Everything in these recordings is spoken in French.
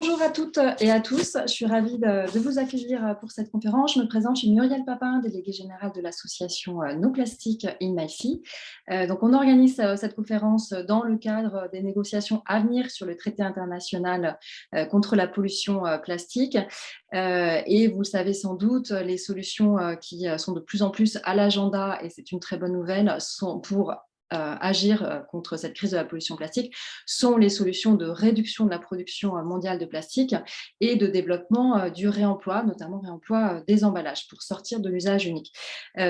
Bonjour à toutes et à tous, je suis ravie de vous accueillir pour cette conférence. Je me présente, je suis Muriel Papin, déléguée générale de l'association No Plastic in My Sea. Donc on organise cette conférence dans le cadre des négociations à venir sur le traité international contre la pollution plastique. Et vous le savez sans doute, les solutions qui sont de plus en plus à l'agenda, et c'est une très bonne nouvelle, sont pour agir contre cette crise de la pollution plastique, sont les solutions de réduction de la production mondiale de plastique et de développement du réemploi, notamment réemploi des emballages pour sortir de l'usage unique.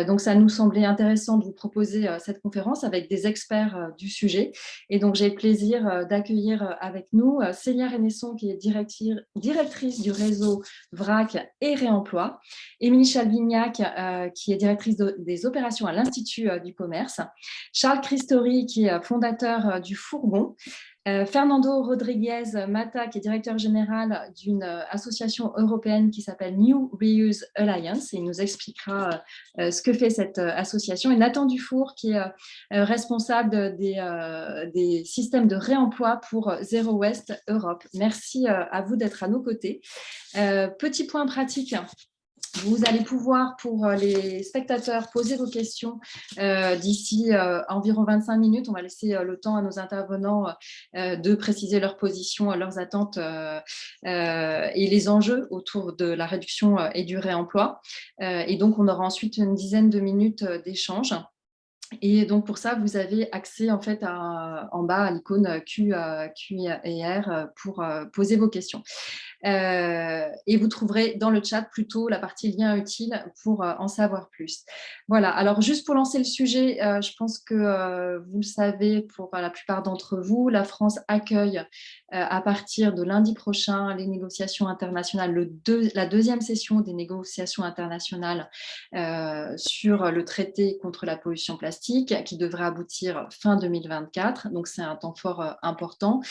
Donc ça nous semblait intéressant de vous proposer cette conférence avec des experts du sujet. Et donc j'ai le plaisir d'accueillir avec nous Célia Renesson, qui est directrice du réseau VRAC et Réemploi, Émilie Chalvignac, qui est directrice des opérations à l'Institut du commerce, Charles Christori, qui est fondateur du Fourgon, Fernando Rodriguez Mata, qui est directeur général d'une association européenne qui s'appelle New Reuse Alliance, et il nous expliquera ce que fait cette association, et Nathan Dufour, qui est responsable des systèmes de réemploi pour Zero Waste Europe. Merci à vous d'être à nos côtés. Petit point pratique. Vous allez pouvoir, pour les spectateurs, poser vos questions d'ici environ 25 minutes. On va laisser le temps à nos intervenants de préciser leurs positions, leurs attentes et les enjeux autour de la réduction et du réemploi. Et donc, on aura ensuite une dizaine de minutes d'échange. Et donc, pour ça, vous avez accès en fait en bas à l'icône Q et R pour poser vos questions. Et vous trouverez dans le chat plutôt la partie lien utile pour en savoir plus. Voilà, alors juste pour lancer le sujet, je pense que vous le savez pour la plupart d'entre vous, la France accueille à partir de lundi prochain les négociations internationales, la deuxième session des négociations internationales sur le traité contre la pollution plastique qui devrait aboutir fin 2024. Donc c'est un temps fort important.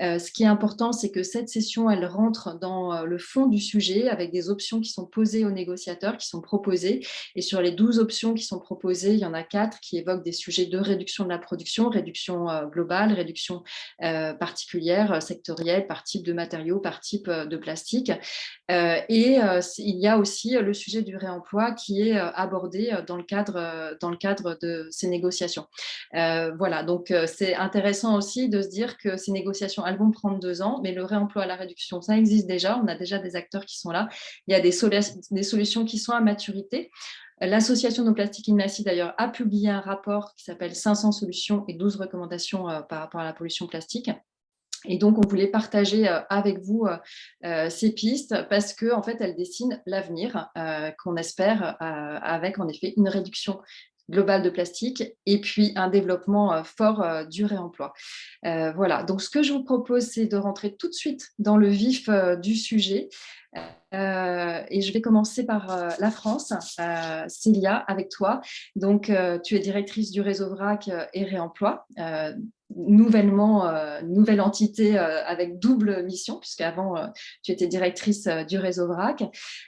Ce qui est important, c'est que cette session, elle rentre dans le fond du sujet avec des options qui sont posées aux négociateurs, qui sont proposées. Et sur les 12 options qui sont proposées, il y en a 4 qui évoquent des sujets de réduction de la production, réduction globale, réduction particulière, sectorielle, par type de matériaux, par type de plastique. Il y a aussi le sujet du réemploi qui est abordé dans le cadre de ces négociations. Voilà, donc c'est intéressant aussi de se dire que ces négociations, elles vont prendre 2 ans, mais le réemploi à la réduction, ça existe déjà. On a déjà des acteurs qui sont là. Il y a des solutions qui sont à maturité. L'association No Plastic in My Sea, d'ailleurs, a publié un rapport qui s'appelle 500 solutions et 12 recommandations par rapport à la pollution plastique. Et donc, on voulait partager avec vous ces pistes parce qu'en fait, elles dessinent l'avenir qu'on espère avec, en effet, une réduction globale de plastique et puis un développement fort du réemploi. Voilà, donc ce que je vous propose, c'est de rentrer tout de suite dans le vif du sujet. Et je vais commencer par la France. Célia, avec toi. Donc, tu es directrice du réseau VRAC et Réemploi. Nouvelle entité avec double mission, puisqu'avant, tu étais directrice du réseau VRAC.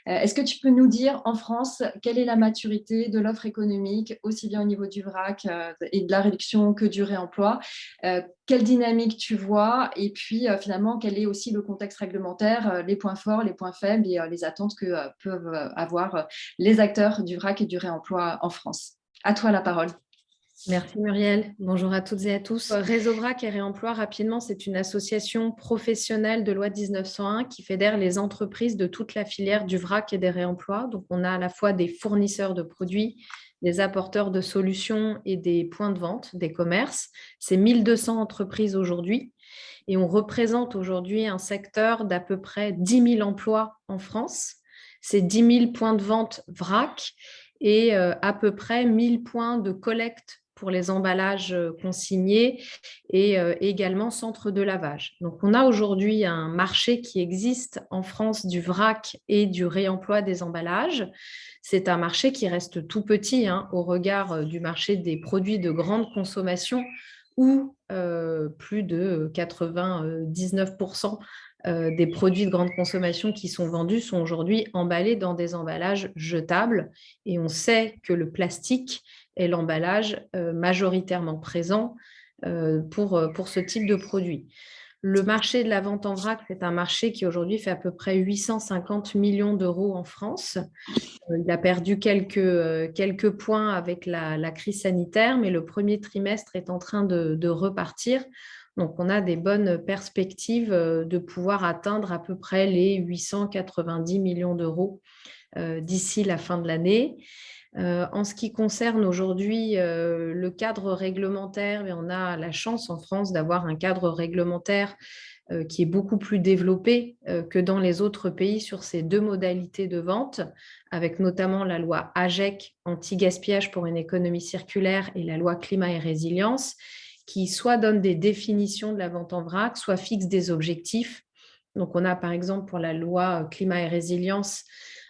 Est-ce que tu peux nous dire, en France, quelle est la maturité de l'offre économique, aussi bien au niveau du VRAC et de la réduction que du réemploi? Quelle dynamique tu vois? Et puis, finalement, quel est aussi le contexte réglementaire, les points forts, les points faibles et les attentes que peuvent avoir les acteurs du VRAC et du réemploi en France? À toi la parole. Merci Muriel. Bonjour à toutes et à tous. Réseau VRAC et Réemploi, rapidement, c'est une association professionnelle de loi 1901 qui fédère les entreprises de toute la filière du VRAC et des réemplois. Donc, on a à la fois des fournisseurs de produits, des apporteurs de solutions et des points de vente, des commerces. C'est 1200 entreprises aujourd'hui et on représente aujourd'hui un secteur d'à peu près 10 000 emplois en France. C'est 10 000 points de vente VRAC et à peu près 1000 points de collecte pour les emballages consignés et également centres de lavage. Donc, on a aujourd'hui un marché qui existe en France du vrac et du réemploi des emballages. C'est un marché qui reste tout petit au regard du marché des produits de grande consommation où plus de 99% des produits de grande consommation qui sont vendus sont aujourd'hui emballés dans des emballages jetables. Et on sait que le plastique est l'emballage majoritairement présent pour ce type de produit. Le marché de la vente en vrac, c'est un marché qui aujourd'hui fait à peu près 850 millions d'euros en France. Il a perdu quelques points avec la crise sanitaire, mais le premier trimestre est en train de repartir. Donc, on a des bonnes perspectives de pouvoir atteindre à peu près les 890 millions d'euros d'ici la fin de l'année. En ce qui concerne aujourd'hui le cadre réglementaire, on a la chance en France d'avoir un cadre réglementaire qui est beaucoup plus développé que dans les autres pays sur ces deux modalités de vente, avec notamment la loi AGEC, anti-gaspillage pour une économie circulaire, et la loi climat et résilience, qui soit donnent des définitions de la vente en vrac, soit fixent des objectifs. Donc, on a par exemple pour la loi climat et résilience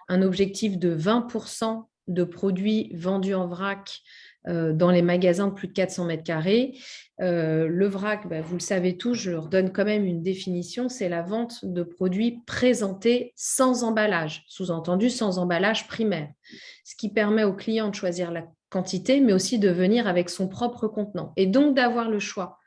un objectif de 20% de produits vendus en vrac dans les magasins de plus de 400 mètres carrés. Le vrac, vous le savez tous, je leur donne quand même une définition, c'est la vente de produits présentés sans emballage, sous-entendu sans emballage primaire, ce qui permet au client de choisir la quantité, mais aussi de venir avec son propre contenant et donc d'avoir le choix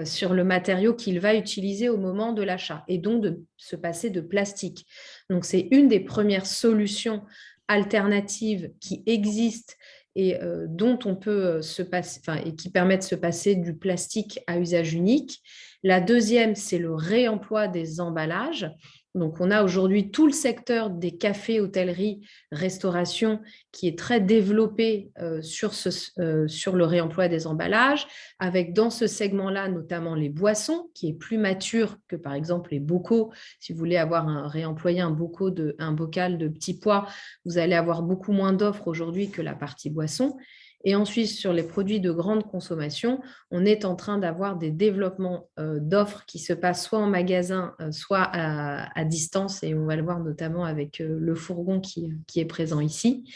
sur le matériau qu'il va utiliser au moment de l'achat et donc de se passer de plastique. Donc, c'est une des premières solutions alternatives qui existent et dont on peut se passer, et qui permettent de se passer du plastique à usage unique. La deuxième, c'est le réemploi des emballages. Donc, on a aujourd'hui tout le secteur des cafés, hôtellerie, restauration qui est très développé sur le réemploi des emballages, avec dans ce segment-là notamment les boissons, qui est plus mature que par exemple les bocaux. Si vous voulez réemployer un bocal de petits pois, vous allez avoir beaucoup moins d'offres aujourd'hui que la partie boisson. Et ensuite, sur les produits de grande consommation, on est en train d'avoir des développements d'offres qui se passent soit en magasin, soit à distance, et on va le voir notamment avec le fourgon qui est présent ici.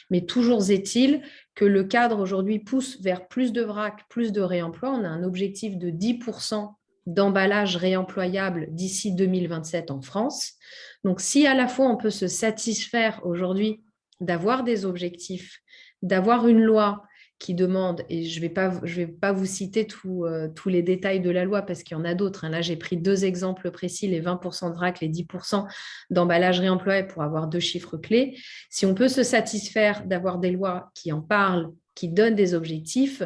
Mais toujours est-il que le cadre aujourd'hui pousse vers plus de vrac, plus de réemploi. On a un objectif de 10% d'emballage réemployable d'ici 2027 en France. Donc, si à la fois on peut se satisfaire aujourd'hui d'avoir des objectifs, d'avoir une loi qui demande, et je vais pas vous citer tous les détails de la loi parce qu'il y en a d'autres. Là, j'ai pris deux exemples précis, les 20% de vrac, les 10% d'emballage réemployé pour avoir deux chiffres clés. Si on peut se satisfaire d'avoir des lois qui en parlent, qui donnent des objectifs,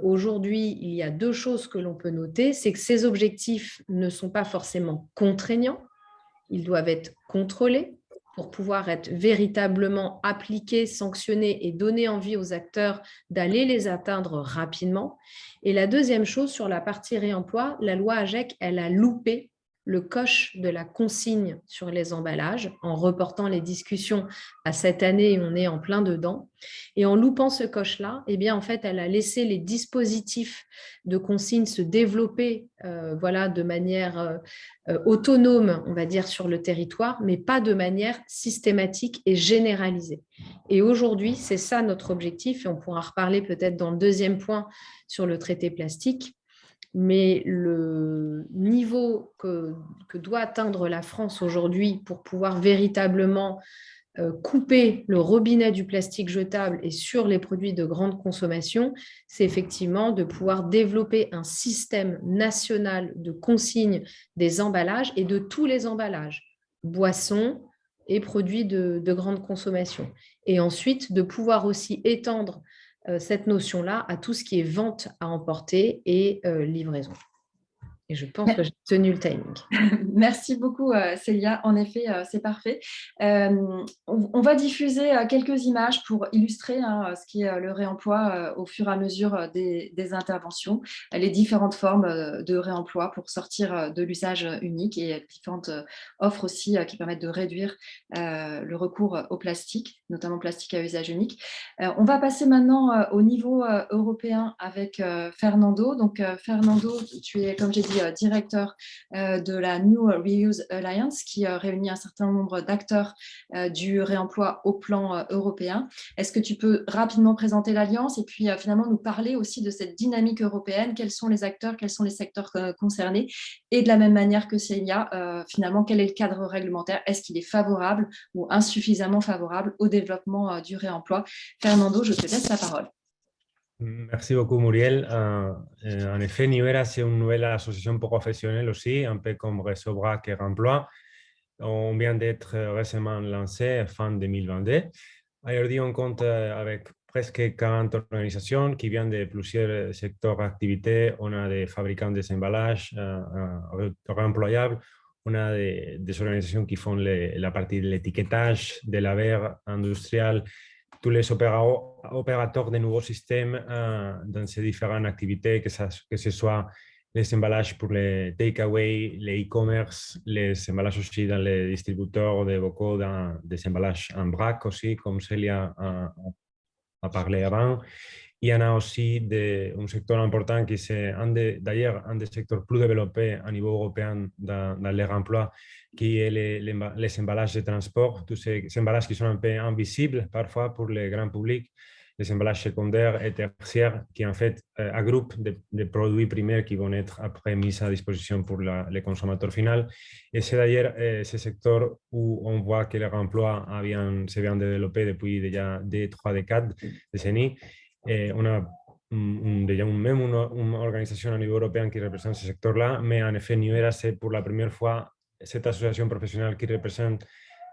aujourd'hui, il y a deux choses que l'on peut noter. C'est que ces objectifs ne sont pas forcément contraignants. Ils doivent être contrôlés pour pouvoir être véritablement appliqués, sanctionnés et donner envie aux acteurs d'aller les atteindre rapidement. Et la deuxième chose, sur la partie réemploi, la loi AGEC, elle a loupé le coche de la consigne sur les emballages en reportant les discussions à cette année, on est en plein dedans. Et en loupant ce coche-là, en fait, elle a laissé les dispositifs de consigne se développer de manière autonome, on va dire, sur le territoire, mais pas de manière systématique et généralisée. Et aujourd'hui, c'est ça notre objectif, et on pourra reparler peut-être dans le deuxième point sur le traité plastique. Mais le niveau que doit atteindre la France aujourd'hui pour pouvoir véritablement couper le robinet du plastique jetable et sur les produits de grande consommation, c'est effectivement de pouvoir développer un système national de consigne des emballages et de tous les emballages, boissons et produits de grande consommation. Et ensuite, de pouvoir aussi étendre cette notion-là à tout ce qui est vente à emporter et livraison. Et je pense que j'ai tenu le timing. Merci beaucoup, Célia. En effet, c'est parfait. On va diffuser quelques images pour illustrer ce qui est le réemploi au fur et à mesure des interventions, les différentes formes de réemploi pour sortir de l'usage unique et différentes offres aussi qui permettent de réduire le recours au plastique, notamment plastique à usage unique. On va passer maintenant au niveau européen avec Fernando. Donc, Fernando, tu es, comme j'ai dit, directeur de la New Reuse Alliance qui réunit un certain nombre d'acteurs du réemploi au plan européen. Est-ce que tu peux rapidement présenter l'Alliance et puis finalement nous parler aussi de cette dynamique européenne? Quels sont les acteurs, quels sont les secteurs concernés? Et de la même manière que Célia, finalement, quel est le cadre réglementaire? Est-ce qu'il est favorable ou insuffisamment favorable au développement du réemploi? Fernando, je te laisse la parole. Merci beaucoup, Muriel. En effet, Nivera, c'est une nouvelle association professionnelle aussi, un peu comme Réseau Brac et Remploi. On vient d'être récemment lancé fin 2022. Aujourd'hui, on compte avec presque 40 organisations qui viennent de plusieurs secteurs d'activité. On a des fabricants des emballages réemployables. On a des organisations qui font la partie de l'étiquetage, de la verre industrielle, tous les opérateurs de nouveaux systèmes dans ces différentes activités, que ce soit les emballages pour les takeaway, les e-commerce, les emballages aussi dans les distributeurs de bocaux, dans des emballages en vrac aussi, comme Célia a parlé avant. Il y en a aussi un secteur important qui c'est d'ailleurs un des secteurs plus développés à niveau européen dans les emplois, qui est les emballages de transport, tous ces emballages qui sont un peu invisibles parfois pour le grand public, les emballages secondaires et tertiaires qui en fait agroupent des produits primaires qui vont être après mis à disposition pour les consommateurs finaux. Et c'est d'ailleurs ce secteur où on voit que les emplois se viennent de développer depuis déjà 2-3 décennies. On a même une organisation à niveau européen qui représente ce secteur-là, mais en effet, Nivera, c'est pour la première fois cette association professionnelle qui représente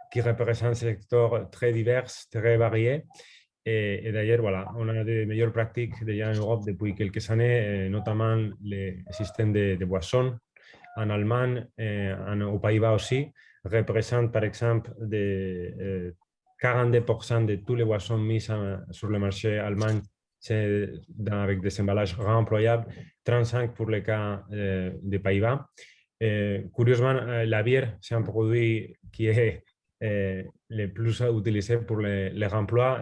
ce secteur très divers, très varié. Et d'ailleurs, voilà, on a des meilleures pratiques déjà en Europe depuis quelques années, notamment les systèmes de boissons en Allemagne, aux Pays-Bas aussi, représentent par exemple 42% de tous les boissons mises sur le marché allemand c'est avec des emballages réemployables, 35 pour le cas des Pays-Bas. Curieusement, la bière, c'est un produit qui est le plus utilisé pour les remplois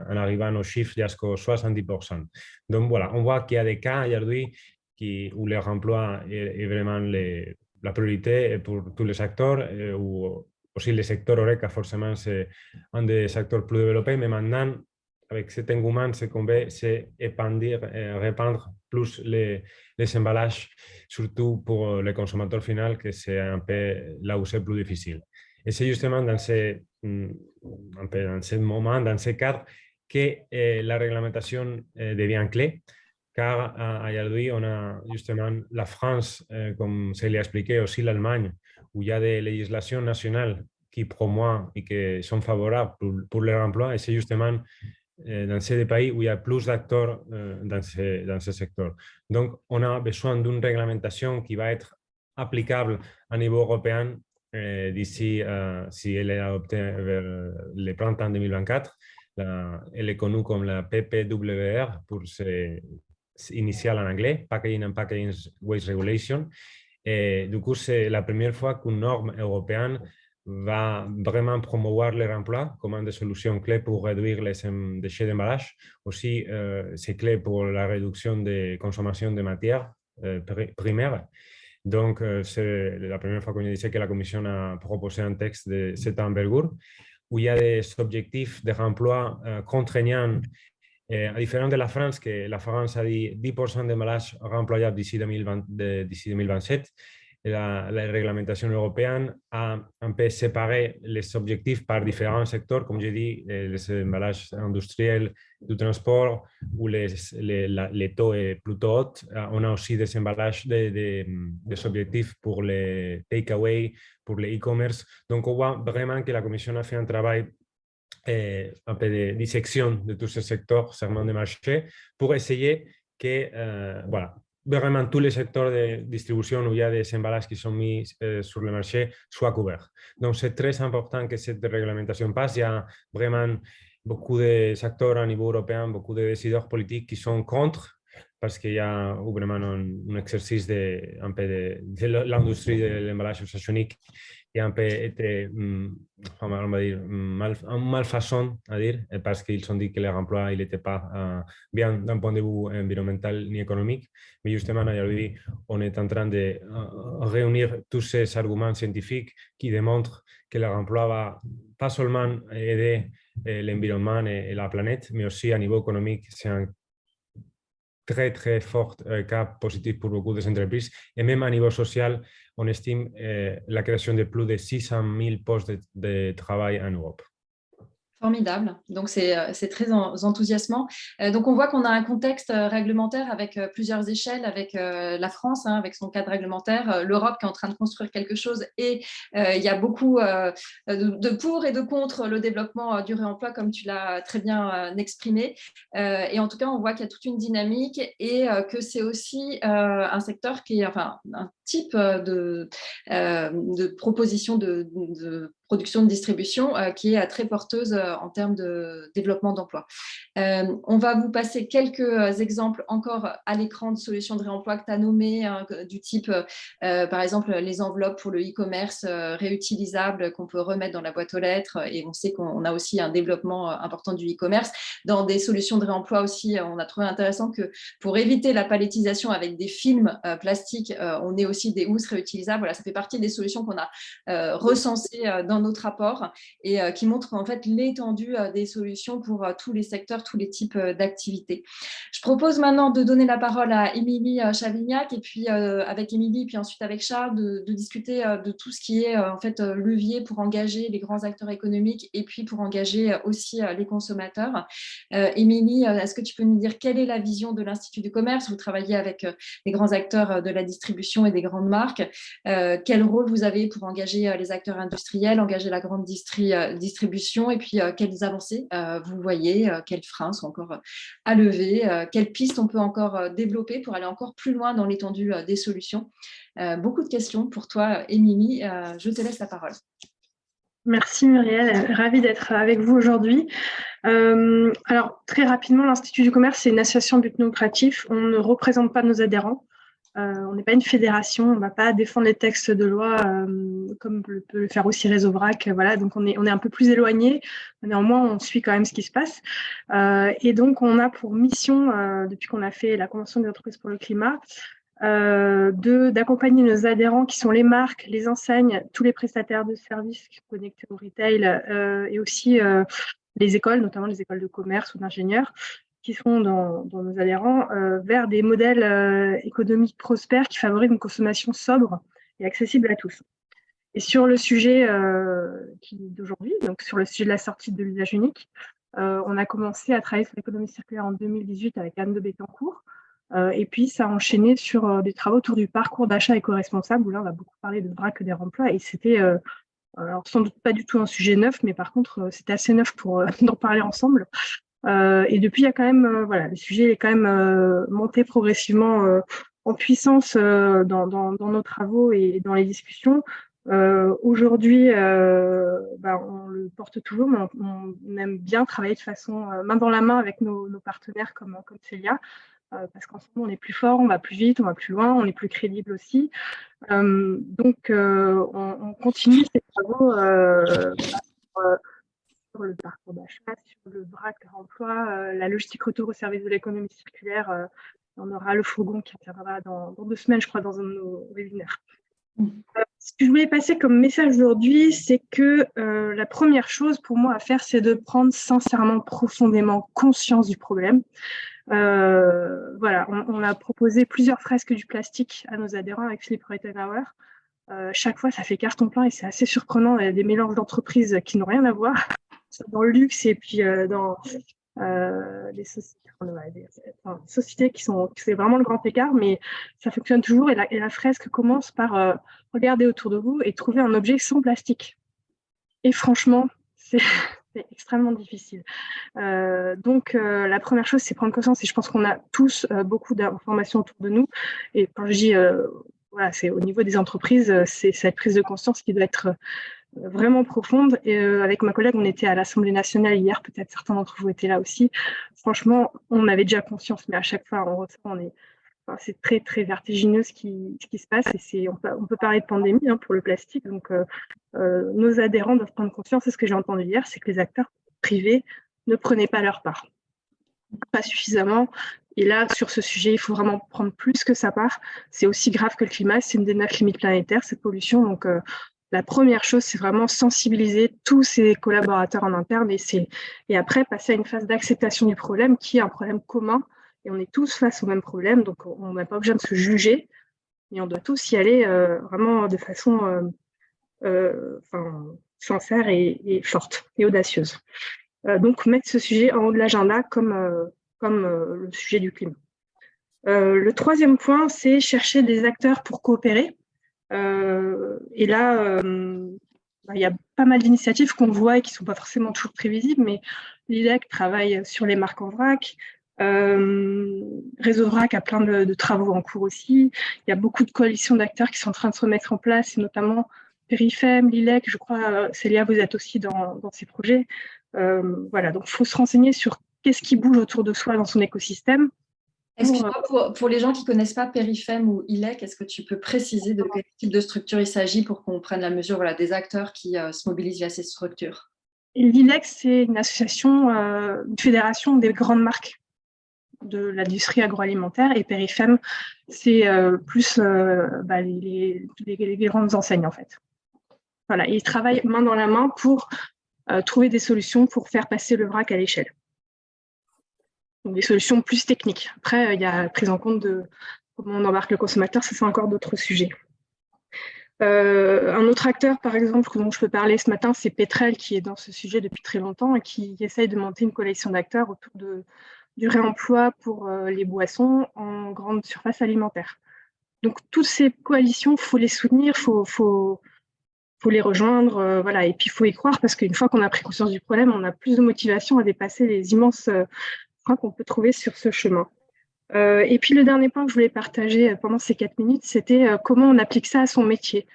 en arrivant au chiffre jusqu'à 70%. Donc voilà, on voit qu'il y a des cas aujourd'hui où le remploi est vraiment la priorité pour tous les acteurs, ou aussi le secteur Horeca, forcément, c'est un des secteurs plus développés, mais maintenant, avec cet engouement, ce qu'on veut, c'est répandre plus les emballages, surtout pour les consommateurs finaux, que c'est un peu là où c'est plus difficile. Et c'est justement dans ce moment, dans ce cadre, que la réglementation devient clé, car aujourd'hui, on a justement la France, comme se l'a expliqué, aussi l'Allemagne, où il y a des législations nationales qui promouvent et qui sont favorables pour leur emploi, et c'est justement dans ces pays où il y a plus d'acteurs dans ce secteur. Donc, on a besoin d'une réglementation qui va être applicable à niveau européen d'ici, si elle est adoptée vers le printemps 2024. Elle est connue comme la PPWR pour ses initiales en anglais, Packaging and Packaging Waste Regulation. Et du coup, c'est la première fois qu'une norme européenne va vraiment promouvoir le remploi comme une des solutions clés pour réduire les déchets d'emballage. Aussi, c'est clé pour la réduction des consommations de matières primaires. Donc, c'est la première fois qu'on disait que la Commission a proposé un texte de cette envergure où il y a des objectifs de remploi contraignants. À différence de la France, que la France a dit 10% d'emballage réemployable d'ici 2027, la réglementation européenne a un peu séparé les objectifs par différents secteurs, comme j'ai dit, les emballages industriels du transport, où les taux est plutôt haut. On a aussi des emballages, des objectifs pour les takeaway, pour les e-commerce. Donc, on voit vraiment que la Commission a fait un travail un peu de dissection de tous ces secteurs, segments de marché, pour essayer que, voilà, vraiment tous les secteurs de distribution où il y a des emballages qui sont mis sur le marché soient couverts. Donc, c'est très important que cette réglementation passe. Il y a vraiment beaucoup de secteurs à niveau européen, beaucoup de décideurs politiques qui sont contre, parce qu'il y a vraiment un exercice un peu de l'industrie de l'emballage usagenique qui a un peu été, on va dire, une malfaçon à dire, parce qu'ils ont dit que leur emploi n'était pas bien d'un point de vue environnemental ni économique. Mais justement, aujourd'hui, on est en train de réunir tous ces arguments scientifiques qui démontrent que leur emploi va pas seulement aider l'environnement et la planète, mais aussi à niveau économique, c'est un très, très fort cas positif pour beaucoup des entreprises. Et même à niveau social, on estime la création de plus de 600 000 postes de travail en Europe. Formidable. Donc, c'est très enthousiasmant. Donc, on voit qu'on a un contexte réglementaire avec plusieurs échelles, avec la France, hein, avec son cadre réglementaire, l'Europe qui est en train de construire quelque chose et il y a beaucoup de pour et de contre le développement du réemploi, comme tu l'as très bien exprimé. Et en tout cas, on voit qu'il y a toute une dynamique et que c'est aussi un secteur qui est, enfin, un type de proposition de production de distribution qui est très porteuse en termes de développement d'emploi. On va vous passer quelques exemples encore à l'écran de solutions de réemploi que tu as nommées, hein, du type, par exemple, les enveloppes pour le e-commerce réutilisables qu'on peut remettre dans la boîte aux lettres. Et on sait qu'on a aussi un développement important du e-commerce. Dans des solutions de réemploi aussi, on a trouvé intéressant que pour éviter la palettisation avec des films plastiques, on ait aussi des housses réutilisables. Voilà, ça fait partie des solutions qu'on a recensées dans notre rapport et qui montrent en fait l'étendue des solutions pour tous les secteurs, tous les types d'activités. Je propose maintenant de donner la parole à Émilie Chavignac et puis avec Émilie, puis ensuite avec Charles, de discuter de tout ce qui est en fait levier pour engager les grands acteurs économiques et puis pour engager aussi les consommateurs. Émilie, est-ce que tu peux nous dire quelle est la vision de l'Institut du commerce? Vous travaillez avec les grands acteurs de la distribution et des grandes marques. Quel rôle vous avez pour engager les acteurs industriels, engager la grande distribution et puis quelles avancées vous voyez, quels freins sont encore à lever, quelles pistes on peut encore développer pour aller encore plus loin dans l'étendue des solutions. Beaucoup de questions pour toi, Émilie. Je te laisse la parole. Merci Muriel, ravie d'être avec vous aujourd'hui. Alors très rapidement, l'Institut du commerce, c'est une association but non lucratif. On ne représente pas nos adhérents. On n'est pas une fédération, on ne va pas défendre les textes de loi comme peut le faire aussi Réseau Vrac. Voilà, donc on est un peu plus éloigné. Néanmoins, on suit quand même ce qui se passe. Et donc, on a pour mission, depuis qu'on a fait la Convention des entreprises pour le climat, d'accompagner nos adhérents qui sont les marques, les enseignes, tous les prestataires de services connectés au retail et aussi les écoles, notamment les écoles de commerce ou d'ingénieurs, qui sont dans nos adhérents, vers des modèles économiques prospères qui favorisent une consommation sobre et accessible à tous. Et sur le sujet d'aujourd'hui, donc sur le sujet de la sortie de l'usage unique, on a commencé à travailler sur l'économie circulaire en 2018 avec Anne de Bettencourt, et puis ça a enchaîné sur des travaux autour du parcours d'achat éco-responsable, où là on va beaucoup parler de vrac des remplois, et c'était alors sans doute pas du tout un sujet neuf, mais par contre c'était assez neuf pour d'en parler ensemble. Et depuis, il y a quand même, voilà, le sujet est quand même monté progressivement en puissance dans nos travaux et dans les discussions. Aujourd'hui, on le porte toujours, mais on aime bien travailler de façon main dans la main avec nos partenaires comme Célia, parce qu'ensemble, on est plus fort, on va plus vite, on va plus loin, on est plus crédible aussi. Donc, on continue ces travaux sur le parcours d'achat, sur le vrac emploi, la logistique retour au service de l'économie circulaire. On aura le fourgon qui interviendra dans 2 semaines, je crois, dans un de nos webinaires. Ce que je voulais passer comme message aujourd'hui, c'est que la première chose pour moi à faire, c'est de prendre sincèrement, profondément conscience du problème. Voilà, on a proposé plusieurs fresques du plastique à nos adhérents avec Philippe Reutenauer. Chaque fois, ça fait carton plein et c'est assez surprenant. Il y a des mélanges d'entreprises qui n'ont rien à voir, dans le luxe et puis dans les sociétés qui c'est vraiment le grand écart, mais ça fonctionne toujours. Et la fresque commence par regarder autour de vous et trouver un objet sans plastique. Et franchement, c'est extrêmement difficile. Donc, la première chose, c'est prendre conscience. Et je pense qu'on a tous beaucoup d'informations autour de nous. Et quand je dis, voilà, c'est au niveau des entreprises, c'est cette prise de conscience qui doit être vraiment profonde. Et avec ma collègue, on était à l'Assemblée nationale hier. Peut-être certains d'entre vous étaient là aussi. Franchement, on avait déjà conscience, mais à chaque fois, on ressent, c'est très, très vertigineux ce qui se passe. Et on peut parler de pandémie pour le plastique. Donc, nos adhérents doivent prendre conscience. Et ce que j'ai entendu hier, c'est que les acteurs privés ne prenaient pas leur part. Pas suffisamment. Et là, sur ce sujet, il faut vraiment prendre plus que sa part. C'est aussi grave que le climat. C'est une des 9 limites planétaires, cette pollution. Donc, la première chose, c'est vraiment sensibiliser tous ces collaborateurs en interne et après passer à une phase d'acceptation du problème qui est un problème commun. Et on est tous face au même problème, donc on n'a pas besoin de se juger, mais on doit tous y aller vraiment de façon sincère et forte et audacieuse. Donc, mettre ce sujet en haut de l'agenda comme le sujet du climat. Le troisième point, c'est chercher des acteurs pour coopérer. Et là, il y a pas mal d'initiatives qu'on voit et qui ne sont pas forcément toujours très visibles, mais l'ILEC travaille sur les marques en vrac. Réseau Vrac a plein de travaux en cours aussi. Il y a beaucoup de coalitions d'acteurs qui sont en train de se mettre en place, et notamment Périfem, l'ILEC, je crois, Célia, vous êtes aussi dans ces projets. Voilà, donc il faut se renseigner sur qu'est-ce qui bouge autour de soi dans son écosystème. Excuse-moi, pour les gens qui ne connaissent pas Périfem ou ILEC, est-ce que tu peux préciser de quel type de structure il s'agit pour qu'on prenne la mesure des acteurs qui se mobilisent via ces structures? L'ILEC, c'est une association, une fédération des grandes marques de l'industrie agroalimentaire, et Périfem, c'est plus les grandes enseignes en fait. Voilà, ils travaillent main dans la main pour trouver des solutions pour faire passer le vrac à l'échelle. Donc des solutions plus techniques. Après, il y a la prise en compte de comment on embarque le consommateur, ça c'est encore d'autres sujets. Un autre acteur, par exemple, dont je peux parler ce matin, c'est Petrel, qui est dans ce sujet depuis très longtemps et qui essaye de monter une coalition d'acteurs autour du réemploi pour les boissons en grande surface alimentaire. Donc, toutes ces coalitions, il faut les soutenir, faut les rejoindre, voilà. Et puis, il faut y croire parce qu'une fois qu'on a pris conscience du problème, on a plus de motivation à dépasser les immenses freins qu'on peut trouver sur ce chemin. Et puis, le dernier point que je voulais partager pendant ces 4 minutes, c'était comment on applique ça à son métier.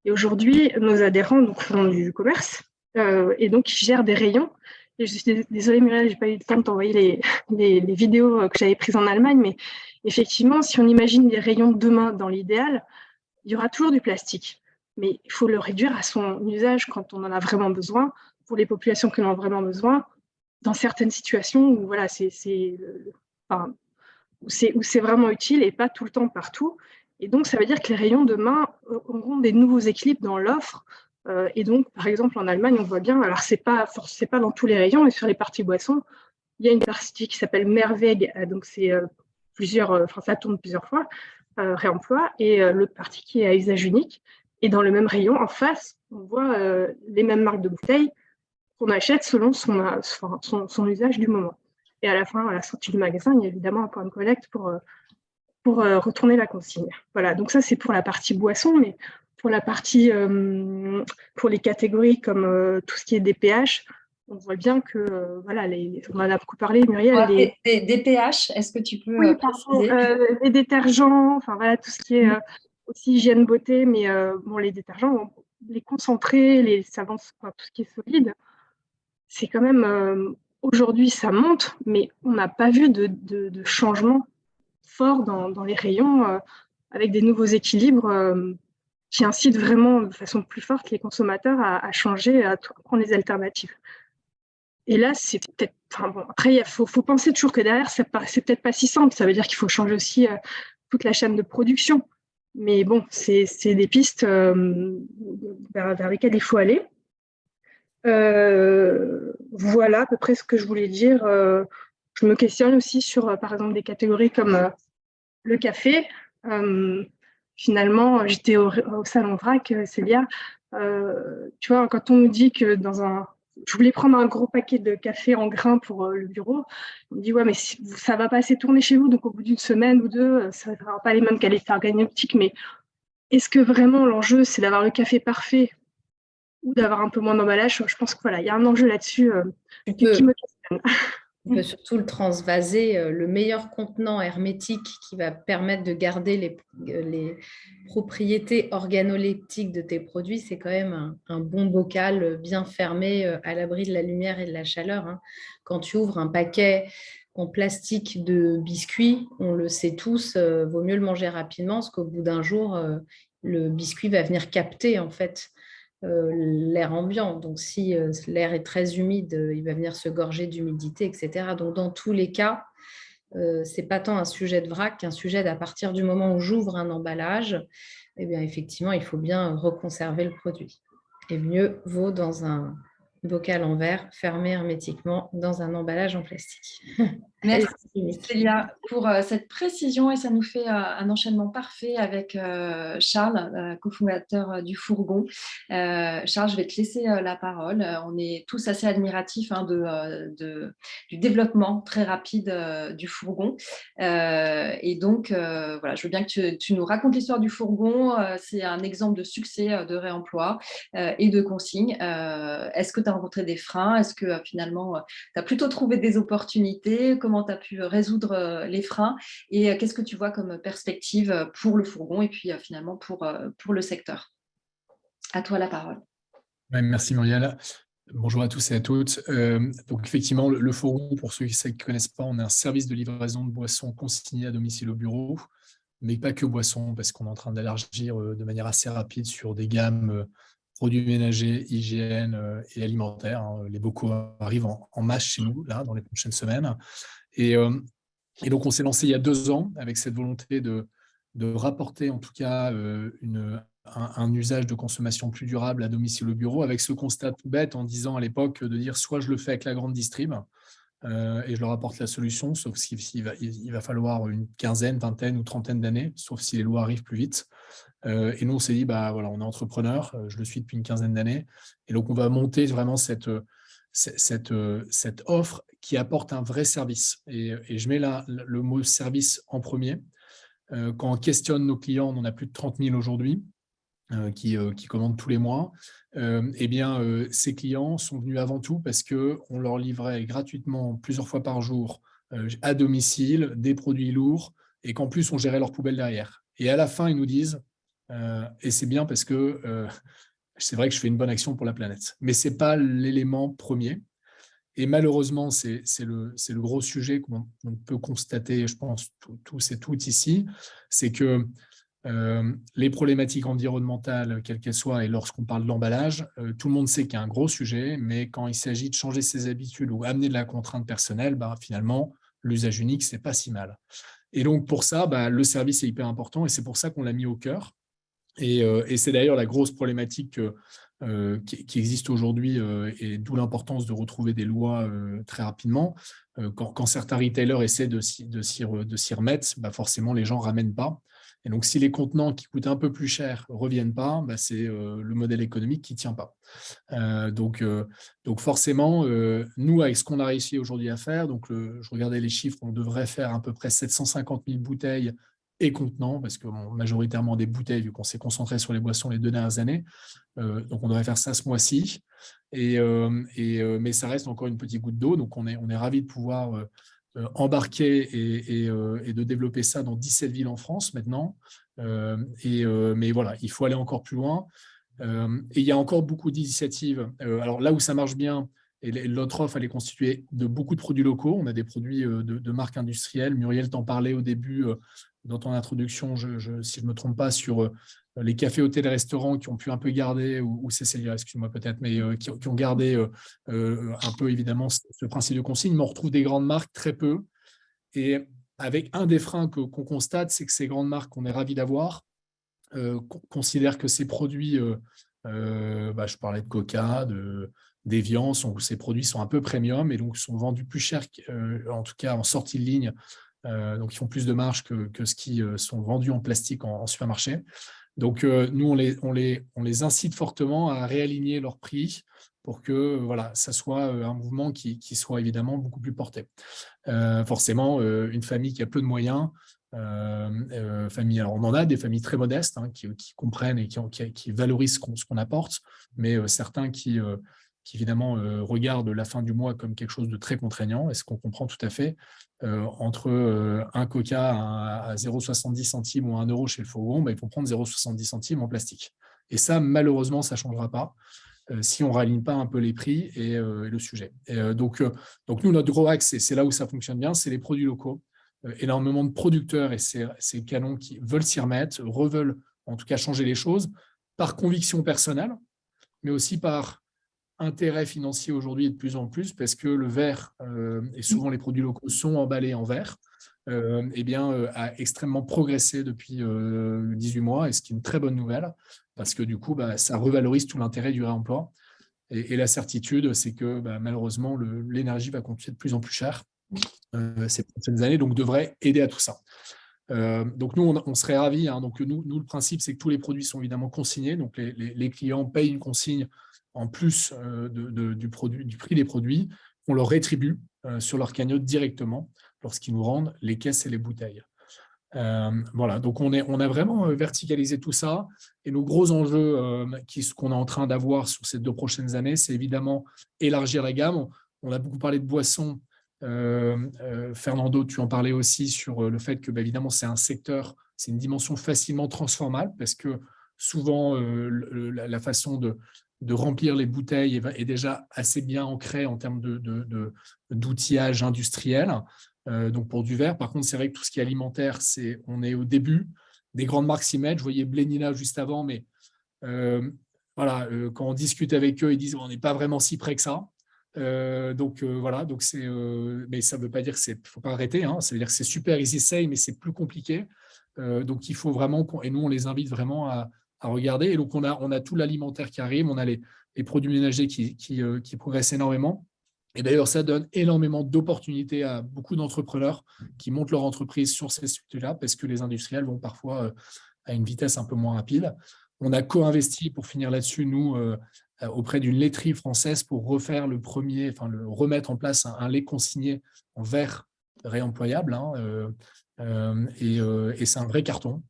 Et aujourd'hui, nos adhérents donc, font du commerce et donc ils gèrent des rayons. Et je suis désolée, Muriel, je n'ai pas eu le temps de t'envoyer les vidéos que j'avais prises en Allemagne, mais effectivement, si on imagine les rayons de demain dans l'idéal, il y aura toujours du plastique. Mais il faut le réduire à son usage quand on en a vraiment besoin, pour les populations qui en ont vraiment besoin, dans certaines situations où voilà, où c'est vraiment utile et pas tout le temps partout. Et donc, ça veut dire que les rayons demain auront des nouveaux équilibres dans l'offre. Et donc, par exemple, en Allemagne, on voit bien, alors c'est pas dans tous les rayons, mais sur les parties boissons, il y a une partie qui s'appelle Mehrweg, donc c'est ça tourne plusieurs fois, réemploi, et l'autre partie qui est à usage unique. Et dans le même rayon, en face, on voit les mêmes marques de bouteilles qu'on achète selon son usage du moment. Et à la fin, à la sortie du magasin, il y a évidemment un point de collecte pour retourner la consigne. Voilà, donc ça c'est pour la partie boisson, mais pour la partie, pour les catégories comme tout ce qui est DPH, on voit bien que, voilà, on en a beaucoup parlé, Muriel. Des pH, est-ce que tu peux préciser les détergents, enfin voilà, tout ce qui est aussi hygiène beauté, mais les détergents, les concentrés, les savons, tout ce qui est solide, c'est quand même, aujourd'hui ça monte, mais on n'a pas vu de changement fort dans les rayons avec des nouveaux équilibres qui incitent vraiment de façon plus forte les consommateurs à changer, à prendre les alternatives. Et là, c'est peut-être. Après, il faut penser toujours que derrière, c'est peut-être pas si simple. Ça veut dire qu'il faut changer aussi toute la chaîne de production. Mais bon, c'est des pistes vers lesquelles il faut aller. Voilà à peu près ce que je voulais dire. Je me questionne aussi sur, par exemple, des catégories comme le café. Finalement, j'étais au salon Vrac, Célia. Tu vois, quand on nous dit que je voulais prendre un gros paquet de café en grains pour le bureau, on me dit ouais, mais ça va pas assez tourner chez vous, donc au bout d'une semaine ou deux, ça n'aura pas les mêmes qualités organoleptiques. Mais est-ce que vraiment l'enjeu, c'est d'avoir le café parfait ou d'avoir un peu moins d'emballage? Je pense que voilà, il y a un enjeu là-dessus qui me questionne. On peut surtout le transvaser. Le meilleur contenant hermétique qui va permettre de garder les propriétés organoleptiques de tes produits, c'est quand même un bon bocal bien fermé à l'abri de la lumière et de la chaleur. Hein. Quand tu ouvres un paquet en plastique de biscuits, on le sait tous, vaut mieux le manger rapidement parce qu'au bout d'un jour, le biscuit va venir capter en fait l'air ambiant. Donc, si l'air est très humide, il va venir se gorger d'humidité, etc. Donc, dans tous les cas, c'est pas tant un sujet de vrac qu'un sujet d'à partir du moment où j'ouvre un emballage, eh bien, effectivement, il faut bien reconserver le produit. Et mieux vaut dans un bocal en verre, fermé hermétiquement, dans un emballage en plastique. Merci Et- Célia pour cette précision et ça nous fait un enchaînement parfait avec Charles, cofondateur du Fourgon. Charles, je vais te laisser la parole. On est tous assez admiratifs du développement très rapide du Fourgon. Et donc, voilà, je veux bien que tu nous racontes l'histoire du Fourgon. C'est un exemple de succès de réemploi et de consigne. Est-ce que tu as rencontré des freins? Est-ce que finalement, tu as plutôt trouvé des opportunités? Comment tu as pu résoudre les freins et qu'est-ce que tu vois comme perspective pour le Fourgon et puis finalement pour le secteur? À toi la parole. Ouais, merci Muriel. Bonjour à tous et à toutes. Donc effectivement, le Fourgon, pour ceux qui ne connaissent pas, on est un service de livraison de boissons consignées à domicile au bureau, mais pas que boissons, parce qu'on est en train d'élargir de manière assez rapide sur des gammes produits ménagers, hygiène et alimentaires. Les bocaux arrivent en masse chez nous, là, dans les prochaines semaines. Et donc, on s'est lancé il y a 2 ans avec cette volonté de rapporter, en tout cas, un usage de consommation plus durable à domicile au bureau, avec ce constat tout bête en disant à l'époque de dire soit je le fais avec la grande distrib et je leur apporte la solution, sauf s'il va falloir une quinzaine, vingtaine ou trentaine d'années, sauf si les lois arrivent plus vite. Et nous, on s'est dit, bah, voilà, on est entrepreneur, je le suis depuis une quinzaine d'années, et donc on va monter vraiment cette offre qui apporte un vrai service. Et je mets là le mot service en premier. Quand on questionne nos clients, on en a plus de 30 000 aujourd'hui qui commandent tous les mois. Ces clients sont venus avant tout parce qu'on leur livrait gratuitement plusieurs fois par jour à domicile des produits lourds et qu'en plus, on gérait leurs poubelles derrière. Et à la fin, ils nous disent, et c'est bien parce que c'est vrai que je fais une bonne action pour la planète, mais ce n'est pas l'élément premier. Et malheureusement, c'est le gros sujet qu'on peut constater, je pense, tous et toutes ici, c'est que les problématiques environnementales, quelles qu'elles soient, et lorsqu'on parle de l'emballage, tout le monde sait qu'il y a un gros sujet, mais quand il s'agit de changer ses habitudes ou amener de la contrainte personnelle, finalement, l'usage unique, c'est pas si mal. Et donc, pour ça, le service est hyper important et c'est pour ça qu'on l'a mis au cœur. Et c'est d'ailleurs la grosse problématique qui existe aujourd'hui et d'où l'importance de retrouver des lois très rapidement. Quand certains retailers essaient de s'y remettre, forcément, les gens ne ramènent pas. Et donc, si les contenants qui coûtent un peu plus cher ne reviennent pas, c'est le modèle économique qui ne tient pas. Donc forcément, nous, avec ce qu'on a réussi aujourd'hui à faire, je regardais les chiffres, on devrait faire à peu près 750 000 bouteilles et contenants, parce que majoritairement des bouteilles, vu qu'on s'est concentré sur les boissons les 2 dernières années. Donc, on devrait faire ça ce mois-ci. Mais ça reste encore une petite goutte d'eau. Donc, on est ravis de pouvoir embarquer et de développer ça dans 17 villes en France maintenant. Mais voilà, il faut aller encore plus loin. Et il y a encore beaucoup d'initiatives. Alors là où ça marche bien, et notre offre, elle est constituée de beaucoup de produits locaux. On a des produits de marques industrielles. Muriel t'en parlait au début dans ton introduction, si je ne me trompe pas, sur les cafés, hôtels et restaurants qui ont pu un peu garder, ou Cécilia, excuse-moi peut-être, mais qui ont gardé un peu évidemment ce principe de consigne. Mais on retrouve des grandes marques très peu. Et avec un des freins qu'on constate, c'est que ces grandes marques qu'on est ravis d'avoir considèrent que ces produits, je parlais de Coca, d'Evian, ces produits sont un peu premium et donc sont vendus plus cher, en tout cas en sortie de ligne. Donc, ils font plus de marge que ce qui sont vendus en plastique en supermarché. Donc, nous, on les incite fortement à réaligner leur prix pour que voilà, ça soit un mouvement qui soit évidemment beaucoup plus porté. Forcément, une famille qui a peu de moyens, alors on en a des familles très modestes qui comprennent et qui valorisent ce qu'on apporte, mais certains qui évidemment regardent la fin du mois comme quelque chose de très contraignant, et ce qu'on comprend tout à fait, entre un Coca à 0,70 centimes ou 1 euro chez le Fourgon, ils vont prendre 0,70 centimes en plastique. Et ça, malheureusement, ça ne changera pas si on ne réaligne pas un peu les prix et le sujet. Donc nous, notre gros axe, c'est là où ça fonctionne bien, c'est les produits locaux. Énormément de producteurs et ces canons qui veulent s'y remettre, veulent en tout cas changer les choses par conviction personnelle, mais aussi par intérêt financier aujourd'hui de plus en plus, parce que le verre, et souvent les produits locaux sont emballés en verre, a extrêmement progressé depuis 18 mois, et ce qui est une très bonne nouvelle, parce que du coup, ça revalorise tout l'intérêt du réemploi. Et la certitude, c'est que malheureusement, l'énergie va continuer de plus en plus cher. ces prochaines années, donc devrait aider à tout ça. Donc nous, on serait ravis. Hein. Donc nous, le principe, c'est que tous les produits sont évidemment consignés. Donc les clients payent une consigne en plus du prix des produits. On leur rétribue sur leur cagnotte directement lorsqu'ils nous rendent les caisses et les bouteilles. Voilà, donc on a vraiment verticalisé tout ça. Et nos gros enjeux qu'on est en train d'avoir sur ces 2 prochaines années, c'est évidemment élargir la gamme. On a beaucoup parlé de boissons. Fernando, tu en parlais aussi sur le fait que, évidemment, c'est un secteur, c'est une dimension facilement transformable parce que souvent, la façon de remplir les bouteilles est déjà assez bien ancrée en termes d'outillage industriel. Donc, pour du verre, par contre, c'est vrai que tout ce qui est alimentaire, on est au début. Des grandes marques s'y mettent. Je voyais Blenina juste avant, mais voilà, quand on discute avec eux, ils disent on n'est pas vraiment si près que ça. Voilà, donc mais ça ne veut pas dire qu'il ne faut pas arrêter, hein, ça veut dire que c'est super, ils essayent, mais c'est plus compliqué. Donc il faut vraiment, et nous on les invite vraiment à regarder. Et donc on a tout l'alimentaire qui arrive, on a les produits ménagers qui progressent énormément. Et d'ailleurs, ça donne énormément d'opportunités à beaucoup d'entrepreneurs qui montent leur entreprise sur ces sujets-là parce que les industriels vont parfois à une vitesse un peu moins rapide. On a co-investi, pour finir là-dessus, nous, auprès d'une laiterie française pour refaire remettre en place un lait consigné en verre réemployable. Hein, et c'est un vrai carton.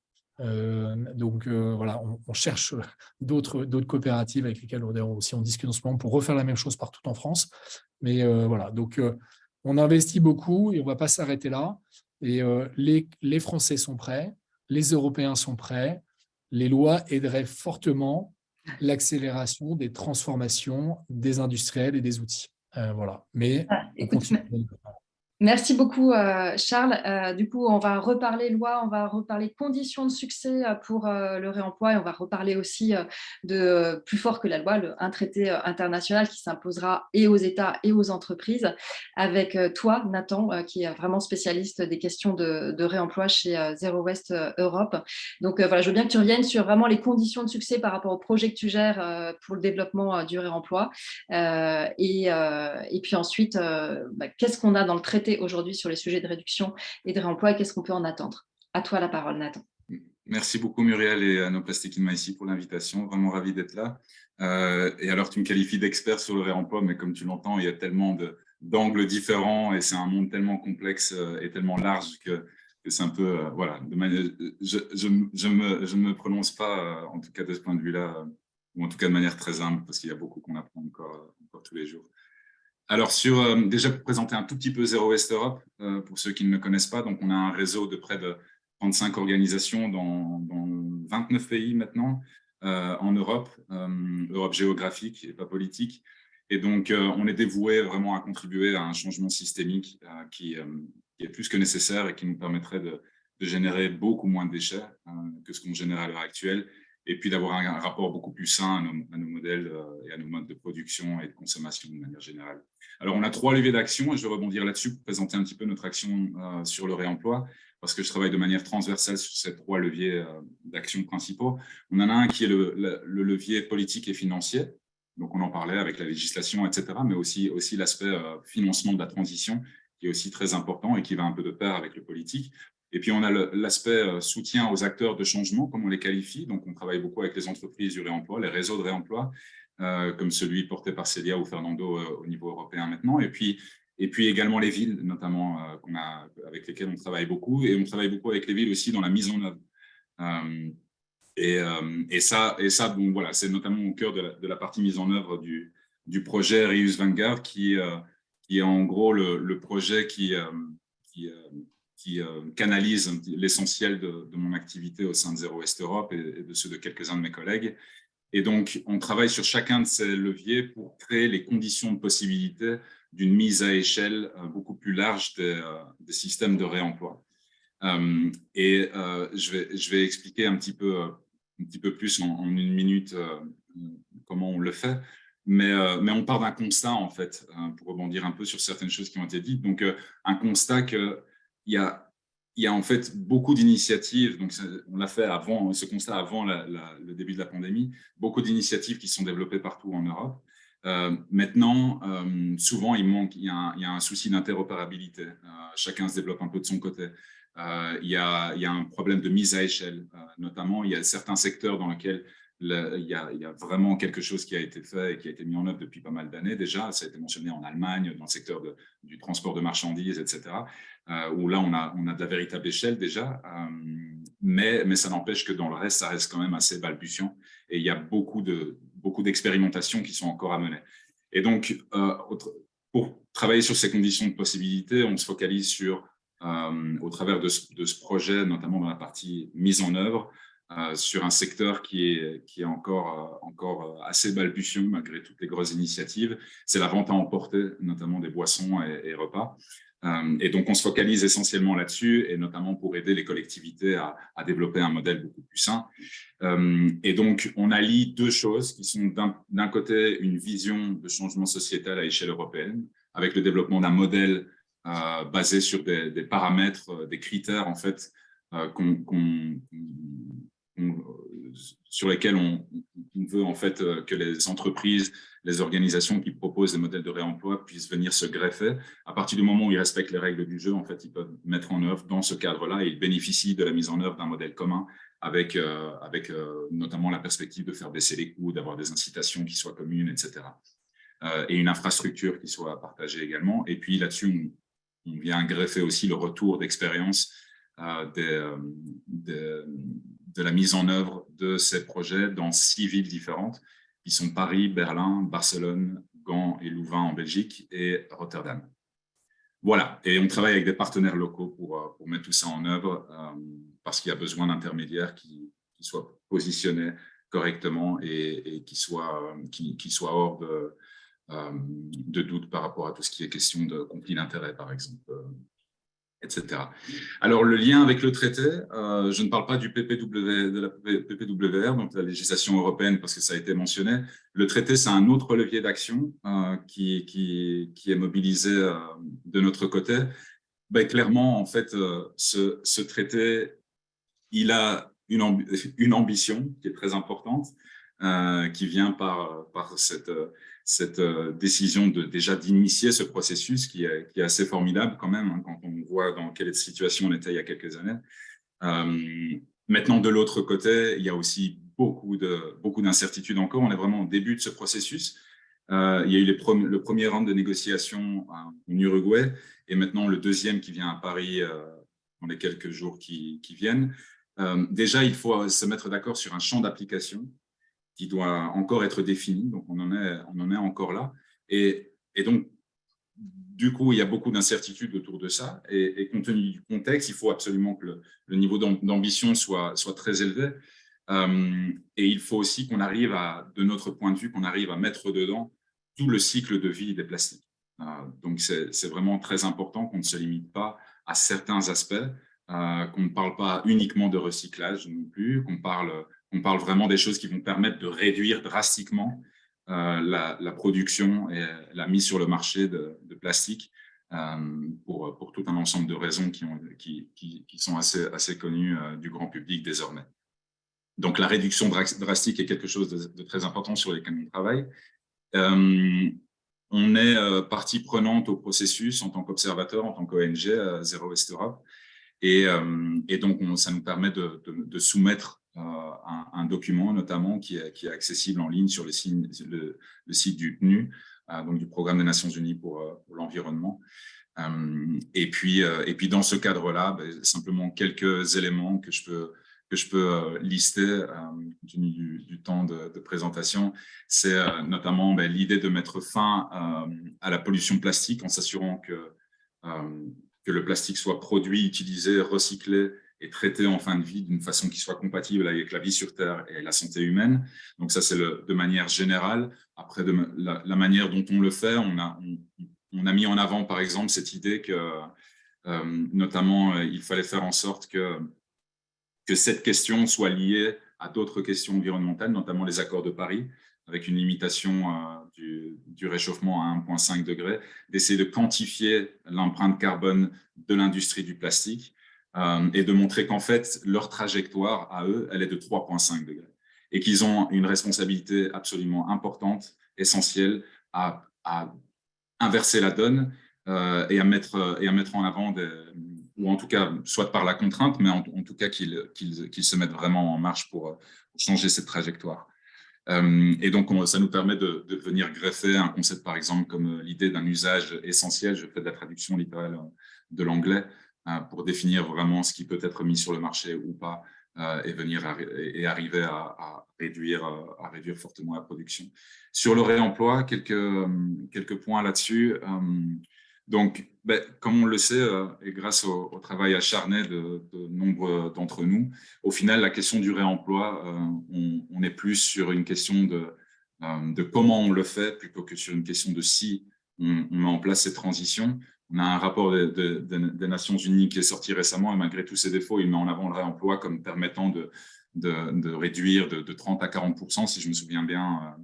Donc voilà, on cherche d'autres coopératives avec lesquelles on discute en ce moment pour refaire la même chose partout en France. Mais voilà, donc on investit beaucoup et on ne va pas s'arrêter là. Et les Français sont prêts, les Européens sont prêts. Les lois aideraient fortement l'accélération des transformations des industriels et des outils. Voilà. Mais on continue. Merci beaucoup, Charles. Du coup, on va reparler loi, on va reparler conditions de succès pour le réemploi et on va reparler aussi de plus fort que la loi, un traité international qui s'imposera et aux États et aux entreprises avec toi, Nathan, qui est vraiment spécialiste des questions de réemploi chez Zero Waste Europe. Donc voilà, je veux bien que tu reviennes sur vraiment les conditions de succès par rapport au projet que tu gères pour le développement du réemploi. Et puis ensuite, qu'est-ce qu'on a dans le traité aujourd'hui sur les sujets de réduction et de réemploi et qu'est-ce qu'on peut en attendre? À toi la parole, Nathan. Merci beaucoup, Muriel et à No Plastic In My Sea pour l'invitation. Vraiment ravi d'être là. Et alors, tu me qualifies d'expert sur le réemploi, mais comme tu l'entends, il y a tellement d'angles différents et c'est un monde tellement complexe et tellement large que c'est un peu… voilà, je ne me prononce pas, en tout cas de ce point de vue-là, ou en tout cas de manière très humble, parce qu'il y a beaucoup qu'on apprend encore tous les jours. Alors, déjà pour présenter un tout petit peu Zero Waste Europe, pour ceux qui ne me connaissent pas, donc on a un réseau de près de 35 organisations dans 29 pays maintenant, en Europe, Europe géographique et pas politique. Et donc, on est dévoué vraiment à contribuer à un changement systémique qui est plus que nécessaire et qui nous permettrait de générer beaucoup moins de déchets que ce qu'on génère à l'heure actuelle, et puis d'avoir un rapport beaucoup plus sain à nos modèles et à nos modes de production et de consommation de manière générale. Alors, on a 3 leviers d'action et je vais rebondir là-dessus pour présenter un petit peu notre action sur le réemploi, parce que je travaille de manière transversale sur ces 3 leviers d'action principaux. On en a un qui est le levier politique et financier, donc on en parlait avec la législation, etc., mais aussi l'aspect financement de la transition, qui est aussi très important et qui va un peu de pair avec le politique. Et puis, on a l'aspect soutien aux acteurs de changement, comme on les qualifie. Donc, on travaille beaucoup avec les entreprises du réemploi, les réseaux de réemploi, comme celui porté par Célia ou Fernando au niveau européen maintenant. Et puis également les villes, notamment, avec lesquelles on travaille beaucoup. Et on travaille beaucoup avec les villes aussi dans la mise en œuvre. Et ça, bon, voilà, c'est notamment au cœur de la partie mise en œuvre du projet Reuse Vanguard, qui est en gros le projet qui canalise l'essentiel de mon activité au sein de Zero Waste Europe et de ceux de quelques-uns de mes collègues. Et donc, on travaille sur chacun de ces leviers pour créer les conditions de possibilité d'une mise à échelle beaucoup plus large des systèmes de réemploi. Je vais expliquer un petit peu plus en une minute comment on le fait. Mais on part d'un constat, en fait, pour rebondir un peu sur certaines choses qui ont été dites. Donc, un constat qu'il y a en fait beaucoup d'initiatives, donc on l'a fait avant, ce constat avant le début de la pandémie, beaucoup d'initiatives qui sont développées partout en Europe, Maintenant, souvent, il y a un souci d'interopérabilité. Chacun se développe un peu de son côté. Il y a un problème de mise à échelle. Notamment, il y a certains secteurs dans lesquels il y a vraiment quelque chose qui a été fait et qui a été mis en œuvre depuis pas mal d'années déjà. Ça a été mentionné en Allemagne, dans le secteur du transport de marchandises, etc., où là, on a de la véritable échelle déjà. Mais ça n'empêche que dans le reste, ça reste quand même assez balbutiant. Et il y a beaucoup d'expérimentations qui sont encore à mener. Et donc, pour travailler sur ces conditions de possibilité, on se focalise au travers de ce projet, notamment dans la partie mise en œuvre, sur un secteur qui est encore assez balbutiant malgré toutes les grosses initiatives. C'est la vente à emporter, notamment des boissons et repas. Et donc, on se focalise essentiellement là-dessus, et notamment pour aider les collectivités à développer un modèle beaucoup plus sain. Et donc, on allie deux choses qui sont d'un côté une vision de changement sociétal à échelle européenne, avec le développement d'un modèle basé sur des paramètres, des critères en fait, sur lesquels on veut en fait que les entreprises, les organisations qui proposent des modèles de réemploi puissent venir se greffer. À partir du moment où ils respectent les règles du jeu, en fait, ils peuvent mettre en œuvre dans ce cadre-là et ils bénéficient de la mise en œuvre d'un modèle commun avec notamment la perspective de faire baisser les coûts, d'avoir des incitations qui soient communes, etc. Et une infrastructure qui soit partagée également. Et puis là-dessus, on vient greffer aussi le retour d'expérience de la mise en œuvre de ces projets dans 6 villes différentes, qui sont Paris, Berlin, Barcelone, Gand et Louvain en Belgique et Rotterdam. Voilà, et on travaille avec des partenaires locaux pour mettre tout ça en œuvre, parce qu'il y a besoin d'intermédiaires qui soient positionnés correctement et qui soient hors de doute par rapport à tout ce qui est question de conflit d'intérêts, par exemple, etc. Alors, le lien avec le traité, je ne parle pas de la PPWR, donc la législation européenne, parce que ça a été mentionné. Le traité, c'est un autre levier d'action qui est mobilisé de notre côté. Ben, clairement, en fait, ce traité, il a une ambition qui est très importante, qui vient par cette décision déjà d'initier ce processus qui est assez formidable quand même, hein, quand on voit dans quelle situation on était il y a quelques années. Maintenant, de l'autre côté, il y a aussi beaucoup d'incertitudes encore. On est vraiment au début de ce processus. Il y a eu le premier round de négociations en Uruguay et maintenant le deuxième qui vient à Paris dans les quelques jours qui viennent. Déjà, il faut se mettre d'accord sur un champ d'application qui doit encore être défini, donc on en est encore là. Et donc, du coup, il y a beaucoup d'incertitudes autour de ça. Et compte tenu du contexte, il faut absolument que le niveau d'ambition soit très élevé. Et il faut aussi qu'on arrive de notre point de vue, qu'on arrive à mettre dedans tout le cycle de vie des plastiques. Donc, c'est vraiment très important qu'on ne se limite pas à certains aspects, qu'on ne parle pas uniquement de recyclage non plus, qu'on parle vraiment des choses qui vont permettre de réduire drastiquement la production et la mise sur le marché de plastique pour tout un ensemble de raisons qui sont assez connues du grand public désormais. Donc, la réduction drastique est quelque chose de très important sur lequel on travaille. On est partie prenante au processus en tant qu'observateur, en tant qu'ONG Zero Waste Europe. Et donc, ça nous permet de soumettre un document, notamment, qui est accessible en ligne sur le site du PNU, donc du Programme des Nations Unies pour l'environnement. Et puis, dans ce cadre-là, simplement quelques éléments que je peux lister, compte tenu du temps de présentation. C'est notamment l'idée de mettre fin à la pollution plastique en s'assurant que le plastique soit produit, utilisé, recyclé et traité en fin de vie d'une façon qui soit compatible avec la vie sur Terre et la santé humaine. Donc ça, c'est de manière générale. Après, la manière dont on le fait, on a mis en avant, par exemple, cette idée que, notamment, il fallait faire en sorte que cette question soit liée à d'autres questions environnementales, notamment les accords de Paris, avec une limitation du réchauffement à 1,5 degré, d'essayer de quantifier l'empreinte carbone de l'industrie du plastique et de montrer qu'en fait, leur trajectoire à eux, elle est de 3,5 degrés. et qu'ils ont une responsabilité absolument importante, essentielle, à inverser la donne et à mettre en avant ou en tout cas, soit par la contrainte, mais en tout cas qu'ils se mettent vraiment en marche pour changer cette trajectoire. Et donc, ça nous permet de venir greffer un concept, par exemple, comme l'idée d'un usage essentiel. Je fais de la traduction littérale de l'anglais pour définir vraiment ce qui peut être mis sur le marché ou pas et arriver à réduire fortement la production. Sur le réemploi, quelques points là-dessus. Donc, comme on le sait, et grâce au travail acharné de nombre d'entre nous, au final, la question du réemploi, on est plus sur une question de comment on le fait plutôt que sur une question de si on met en place ces transitions. On a un rapport des Nations Unies qui est sorti récemment et malgré tous ses défauts, il met en avant le réemploi comme permettant de réduire de 30 à 40%, si je me souviens bien,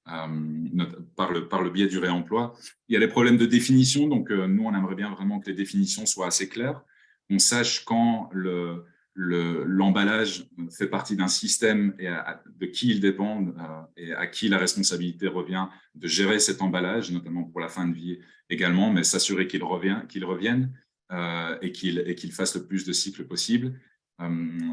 par le biais du réemploi. Il y a les problèmes de définition, donc nous, on aimerait bien vraiment que les définitions soient assez claires, qu'on sache quand l'emballage fait partie d'un système et de qui il dépend et à qui la responsabilité revient de gérer cet emballage, notamment pour la fin de vie également, mais s'assurer qu'il revienne et qu'il fasse le plus de cycles possible.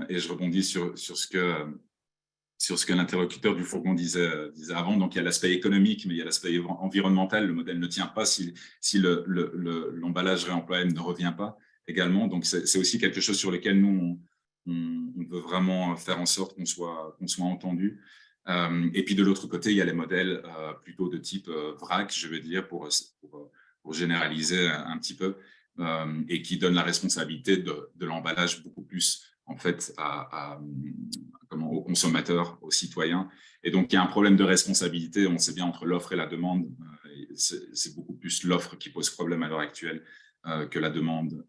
Et je rebondis sur ce que l'interlocuteur du fourgon disait avant. Donc, il y a l'aspect économique, mais il y a l'aspect environnemental. Le modèle ne tient pas si l'emballage réemployé ne revient pas également. Donc, c'est aussi quelque chose sur lequel nous, on veut vraiment faire en sorte qu'on soit entendu. Et puis, de l'autre côté, il y a les modèles plutôt de type vrac, je veux dire, pour généraliser un petit peu, et qui donnent la responsabilité de l'emballage beaucoup plus en fait, aux consommateurs, aux citoyens. Et donc, il y a un problème de responsabilité, on sait bien, entre l'offre et la demande. C'est beaucoup plus l'offre qui pose problème à l'heure actuelle que la demande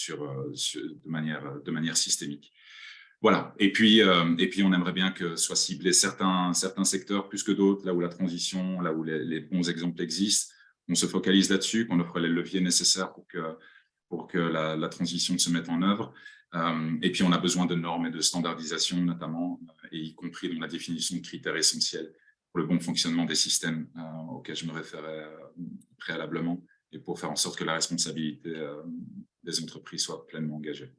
de manière systémique. Voilà. Et puis, on aimerait bien que soient ciblés certains secteurs plus que d'autres, là où la transition, là où les bons exemples existent. On se focalise là-dessus, qu'on offre les leviers nécessaires pour que la transition se mette en œuvre. Et puis, on a besoin de normes et de standardisation, notamment, et y compris dans la définition de critères essentiels pour le bon fonctionnement des systèmes auxquels je me référais préalablement, et pour faire en sorte que la responsabilité des entreprises soit pleinement engagée.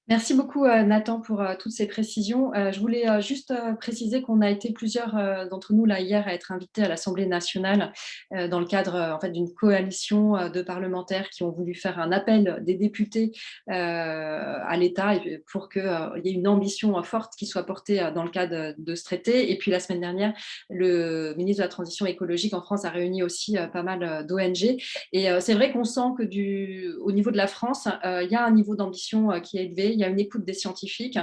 Merci beaucoup Nathan pour toutes ces précisions. Je voulais juste préciser qu'on a été plusieurs d'entre nous là hier à être invités à l'Assemblée nationale dans le cadre en fait d'une coalition de parlementaires qui ont voulu faire un appel des députés à l'État pour qu'il y ait une ambition forte qui soit portée dans le cadre de ce traité. Et puis la semaine dernière, le ministre de la Transition écologique en France a réuni aussi pas mal d'ONG. Et c'est vrai qu'on sent que au niveau de la France, il y a un niveau d'ambition qui est élevé. Il y a une écoute des scientifiques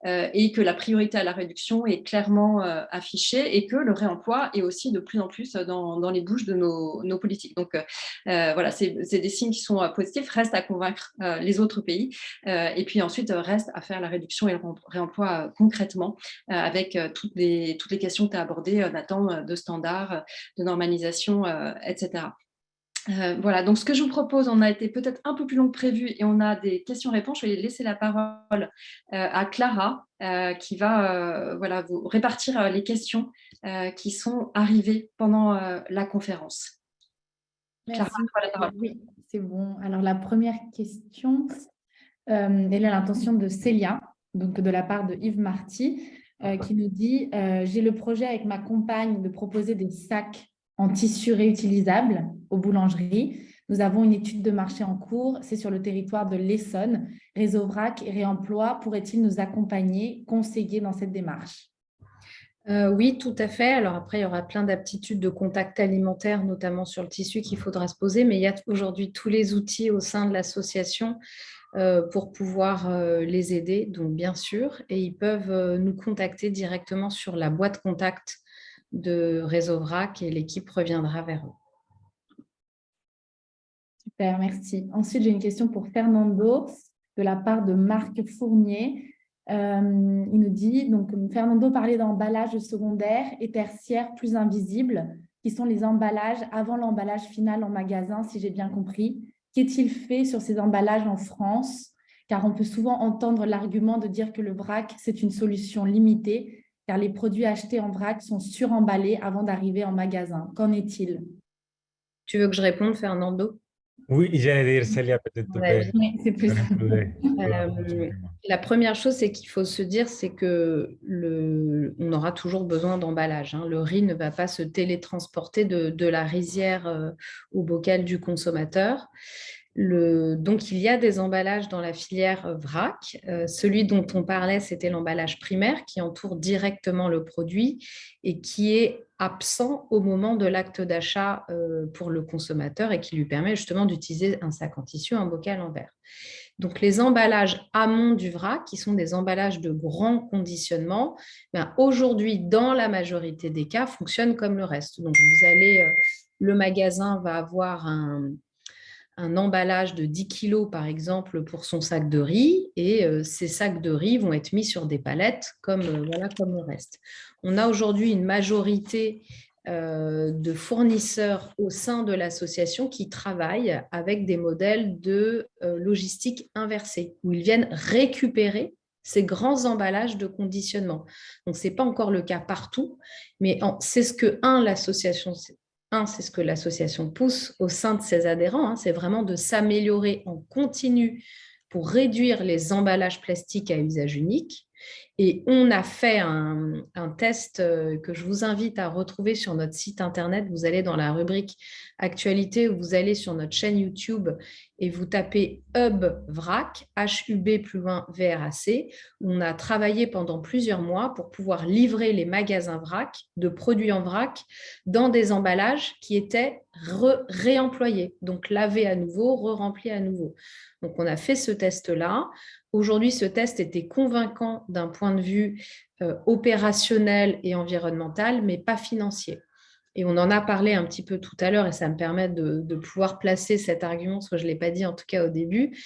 et que la priorité à la réduction est clairement affichée et que le réemploi est aussi de plus en plus dans les bouches de nos politiques. Donc voilà, c'est des signes qui sont positifs. Reste à convaincre les autres pays et puis ensuite reste à faire la réduction et le réemploi concrètement avec toutes les questions que tu as abordées, Nathan, de standards, de normalisation, etc. Voilà, donc ce que je vous propose, on a été peut-être un peu plus long que prévu et on a des questions-réponses. Je vais laisser la parole à Clara qui va voilà, vous répartir les questions qui sont arrivées pendant la conférence. Merci. Clara, la parole. Oui, c'est bon. Alors, la première question, elle est à l'intention de Célia, donc de la part de Yves Marty, qui nous dit « J'ai le projet avec ma compagne de proposer des sacs en tissu réutilisable aux boulangeries. Nous avons une étude de marché en cours, c'est sur le territoire de l'Essonne. Réseau Vrac et Réemploi pourrait-il nous accompagner, conseiller dans cette démarche ?» Oui, tout à fait. Alors après, il y aura plein d'aptitudes de contact alimentaire, notamment sur le tissu qu'il faudra se poser, mais il y a aujourd'hui tous les outils au sein de l'association pour pouvoir les aider, donc bien sûr, et ils peuvent nous contacter directement sur la boîte contact de Réseau Vrac et l'équipe reviendra vers eux. Super, merci. Ensuite, j'ai une question pour Fernando de la part de Marc Fournier. Il nous dit, donc Fernando parlait d'emballages secondaires et tertiaires plus invisibles, qui sont les emballages avant l'emballage final en magasin, si j'ai bien compris. Qu'est-il fait sur ces emballages en France? Car on peut souvent entendre l'argument de dire que le vrac, c'est une solution limitée, car les produits achetés en vrac sont suremballés avant d'arriver en magasin. Qu'en est-il? Tu veux que je réponde, Fernando? Oui, j'allais dire, Célia, peut-être tu peux Oui, c'est plus simple. inclure La première chose, c'est qu'il faut se dire, c'est que on aura toujours besoin d'emballage, hein. Le riz ne va pas se télétransporter de la rizière au bocal du consommateur. Donc, il y a des emballages dans la filière vrac. Celui dont on parlait, c'était l'emballage primaire qui entoure directement le produit et qui est absent au moment de l'acte d'achat pour le consommateur et qui lui permet justement d'utiliser un sac en tissu, un bocal en verre. Donc, les emballages amont du vrac, qui sont des emballages de grand conditionnement, aujourd'hui, dans la majorité des cas, fonctionnent comme le reste. Donc, le magasin va avoir un emballage de 10 kilos, par exemple, pour son sac de riz, et ces sacs de riz vont être mis sur des palettes comme le reste. On a aujourd'hui une majorité de fournisseurs au sein de l'association qui travaillent avec des modèles de logistique inversée, où ils viennent récupérer ces grands emballages de conditionnement. Donc, ce n'est pas encore le cas partout, mais c'est ce que, c'est ce que l'association pousse au sein de ses adhérents, hein, c'est vraiment de s'améliorer en continu pour réduire les emballages plastiques à usage unique. Et on a fait un test que je vous invite à retrouver sur notre site internet. Vous allez dans la rubrique Actualité ou vous allez sur notre chaîne YouTube et vous tapez Hub Vrac, HUB plus loin VRAC, où on a travaillé pendant plusieurs mois pour pouvoir livrer les magasins vrac de produits en vrac dans des emballages qui étaient réemployés, donc lavés à nouveau, re-remplis à nouveau. Donc, on a fait ce test-là. Aujourd'hui, ce test était convaincant d'un point de vue opérationnel et environnemental, mais pas financier. Et on en a parlé un petit peu tout à l'heure et ça me permet de pouvoir placer cet argument, parce que je ne l'ai pas dit en tout cas au début.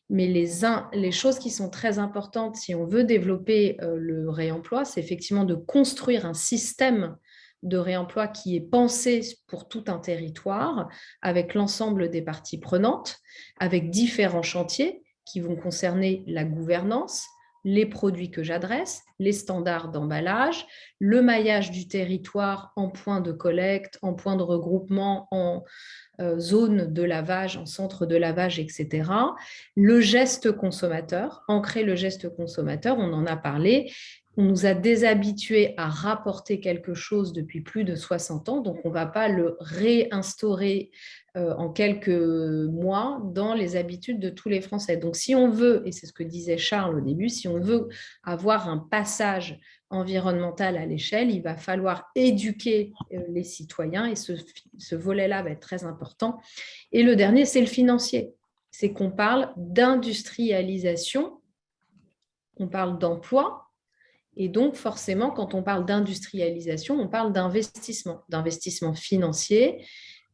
Mais les choses qui sont très importantes si on veut développer le réemploi, c'est effectivement de construire un système de réemploi qui est pensé pour tout un territoire, avec l'ensemble des parties prenantes, avec différents chantiers qui vont concerner la gouvernance, les produits que j'adresse, les standards d'emballage, le maillage du territoire en points de collecte, en points de regroupement, en zone de lavage, en centre de lavage, etc. Le geste consommateur, ancrer le geste consommateur, on en a parlé. On nous a déshabitués à rapporter quelque chose depuis plus de 60 ans, donc on ne va pas le réinstaurer en quelques mois dans les habitudes de tous les Français. Donc si on veut, et c'est ce que disait Charles au début, si on veut avoir un passage environnemental à l'échelle, il va falloir éduquer les citoyens et ce volet-là va être très important. Et le dernier, c'est le financier. C'est qu'on parle d'industrialisation, on parle d'emploi. Et donc, forcément, quand on parle d'industrialisation, on parle d'investissement financier,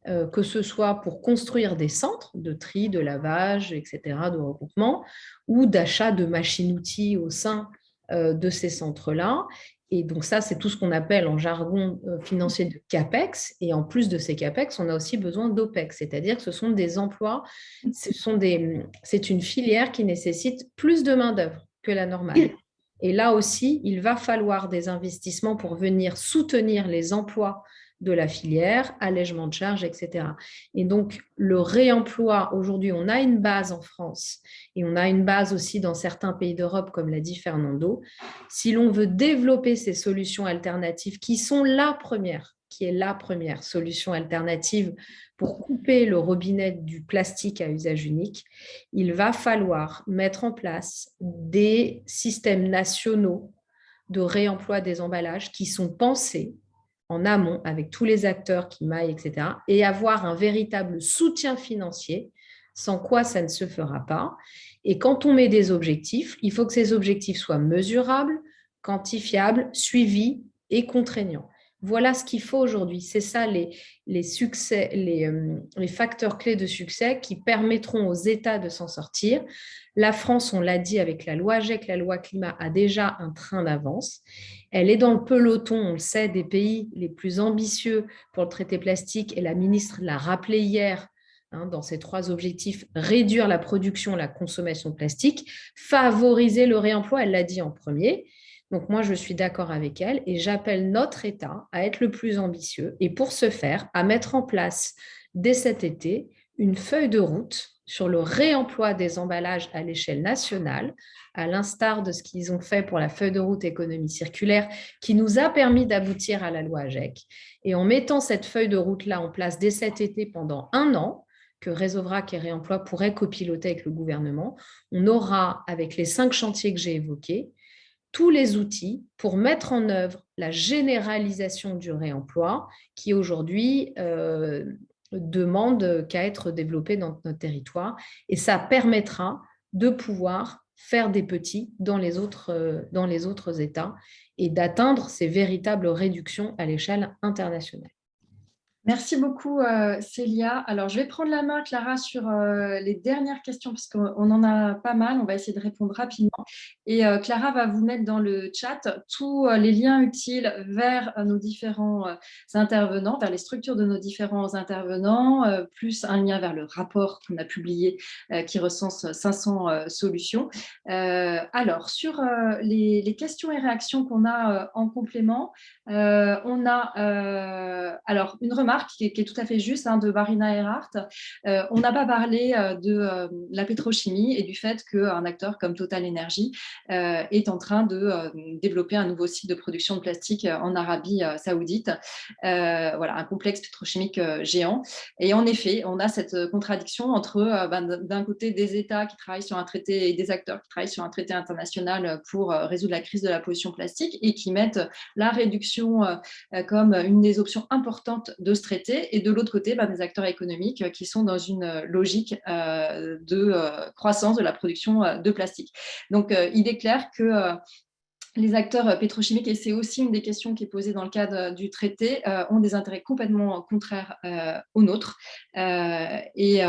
que ce soit pour construire des centres de tri, de lavage, etc., de regroupement, ou d'achat de machines-outils au sein de ces centres-là. Et donc ça, c'est tout ce qu'on appelle en jargon financier de CAPEX. Et en plus de ces CAPEX, on a aussi besoin d'OPEX, c'est-à-dire que ce sont des emplois, c'est une filière qui nécessite plus de main-d'œuvre que la normale. Et là aussi, il va falloir des investissements pour venir soutenir les emplois de la filière, allègement de charges, etc. Et donc, le réemploi, aujourd'hui, on a une base en France et on a une base aussi dans certains pays d'Europe, comme l'a dit Fernando. Si l'on veut développer ces solutions alternatives qui sont qui est la première solution alternative pour couper le robinet du plastique à usage unique, il va falloir mettre en place des systèmes nationaux de réemploi des emballages qui sont pensés en amont avec tous les acteurs qui maillent, etc., et avoir un véritable soutien financier, sans quoi ça ne se fera pas. Et quand on met des objectifs, il faut que ces objectifs soient mesurables, quantifiables, suivis et contraignants. Voilà ce qu'il faut aujourd'hui. C'est ça les succès, les facteurs clés de succès qui permettront aux États de s'en sortir. La France, on l'a dit avec la loi GEC, la loi climat, a déjà un train d'avance. Elle est dans le peloton, on le sait, des pays les plus ambitieux pour le traité plastique. Et la ministre l'a rappelé hier, dans ces 3 objectifs, réduire la production, la consommation de plastique, favoriser le réemploi, elle l'a dit en premier. Donc moi, je suis d'accord avec elle et j'appelle notre État à être le plus ambitieux et pour ce faire, à mettre en place dès cet été une feuille de route sur le réemploi des emballages à l'échelle nationale, à l'instar de ce qu'ils ont fait pour la feuille de route économie circulaire qui nous a permis d'aboutir à la loi AGEC. Et en mettant cette feuille de route-là en place dès cet été pendant 1 an, que Réseau-Vrac et Réemploi pourraient copiloter avec le gouvernement, on aura, avec les 5 chantiers que j'ai évoqués, tous les outils pour mettre en œuvre la généralisation du réemploi qui aujourd'hui demande qu'à être développé dans notre territoire. Et ça permettra de pouvoir faire des petits dans les autres États et d'atteindre ces véritables réductions à l'échelle internationale. Merci beaucoup, Célia. Alors, je vais prendre la main, Clara, sur les dernières questions, parce qu'on en a pas mal. On va essayer de répondre rapidement. Et Clara va vous mettre dans le chat tous les liens utiles vers nos différents intervenants, vers les structures de nos différents intervenants, plus un lien vers le rapport qu'on a publié qui recense 500 solutions. Alors, sur les questions et réactions qu'on a en complément, on a alors une remarque qui est tout à fait juste de Marina Erhardt. On n'a pas parlé de la pétrochimie et du fait qu'un acteur comme Total Energy est en train de développer un nouveau site de production de plastique en Arabie Saoudite. Voilà, un complexe pétrochimique géant. Et en effet, on a cette contradiction entre d'un côté des États qui travaillent sur un traité et des acteurs qui travaillent sur un traité international pour résoudre la crise de la pollution plastique et qui mettent la réduction comme une des options importantes de ce traité, et de l'autre côté, des acteurs économiques qui sont dans une logique de croissance de la production de plastique. Donc, il est clair que les acteurs pétrochimiques, et c'est aussi une des questions qui est posée dans le cadre du traité, ont des intérêts complètement contraires aux nôtres et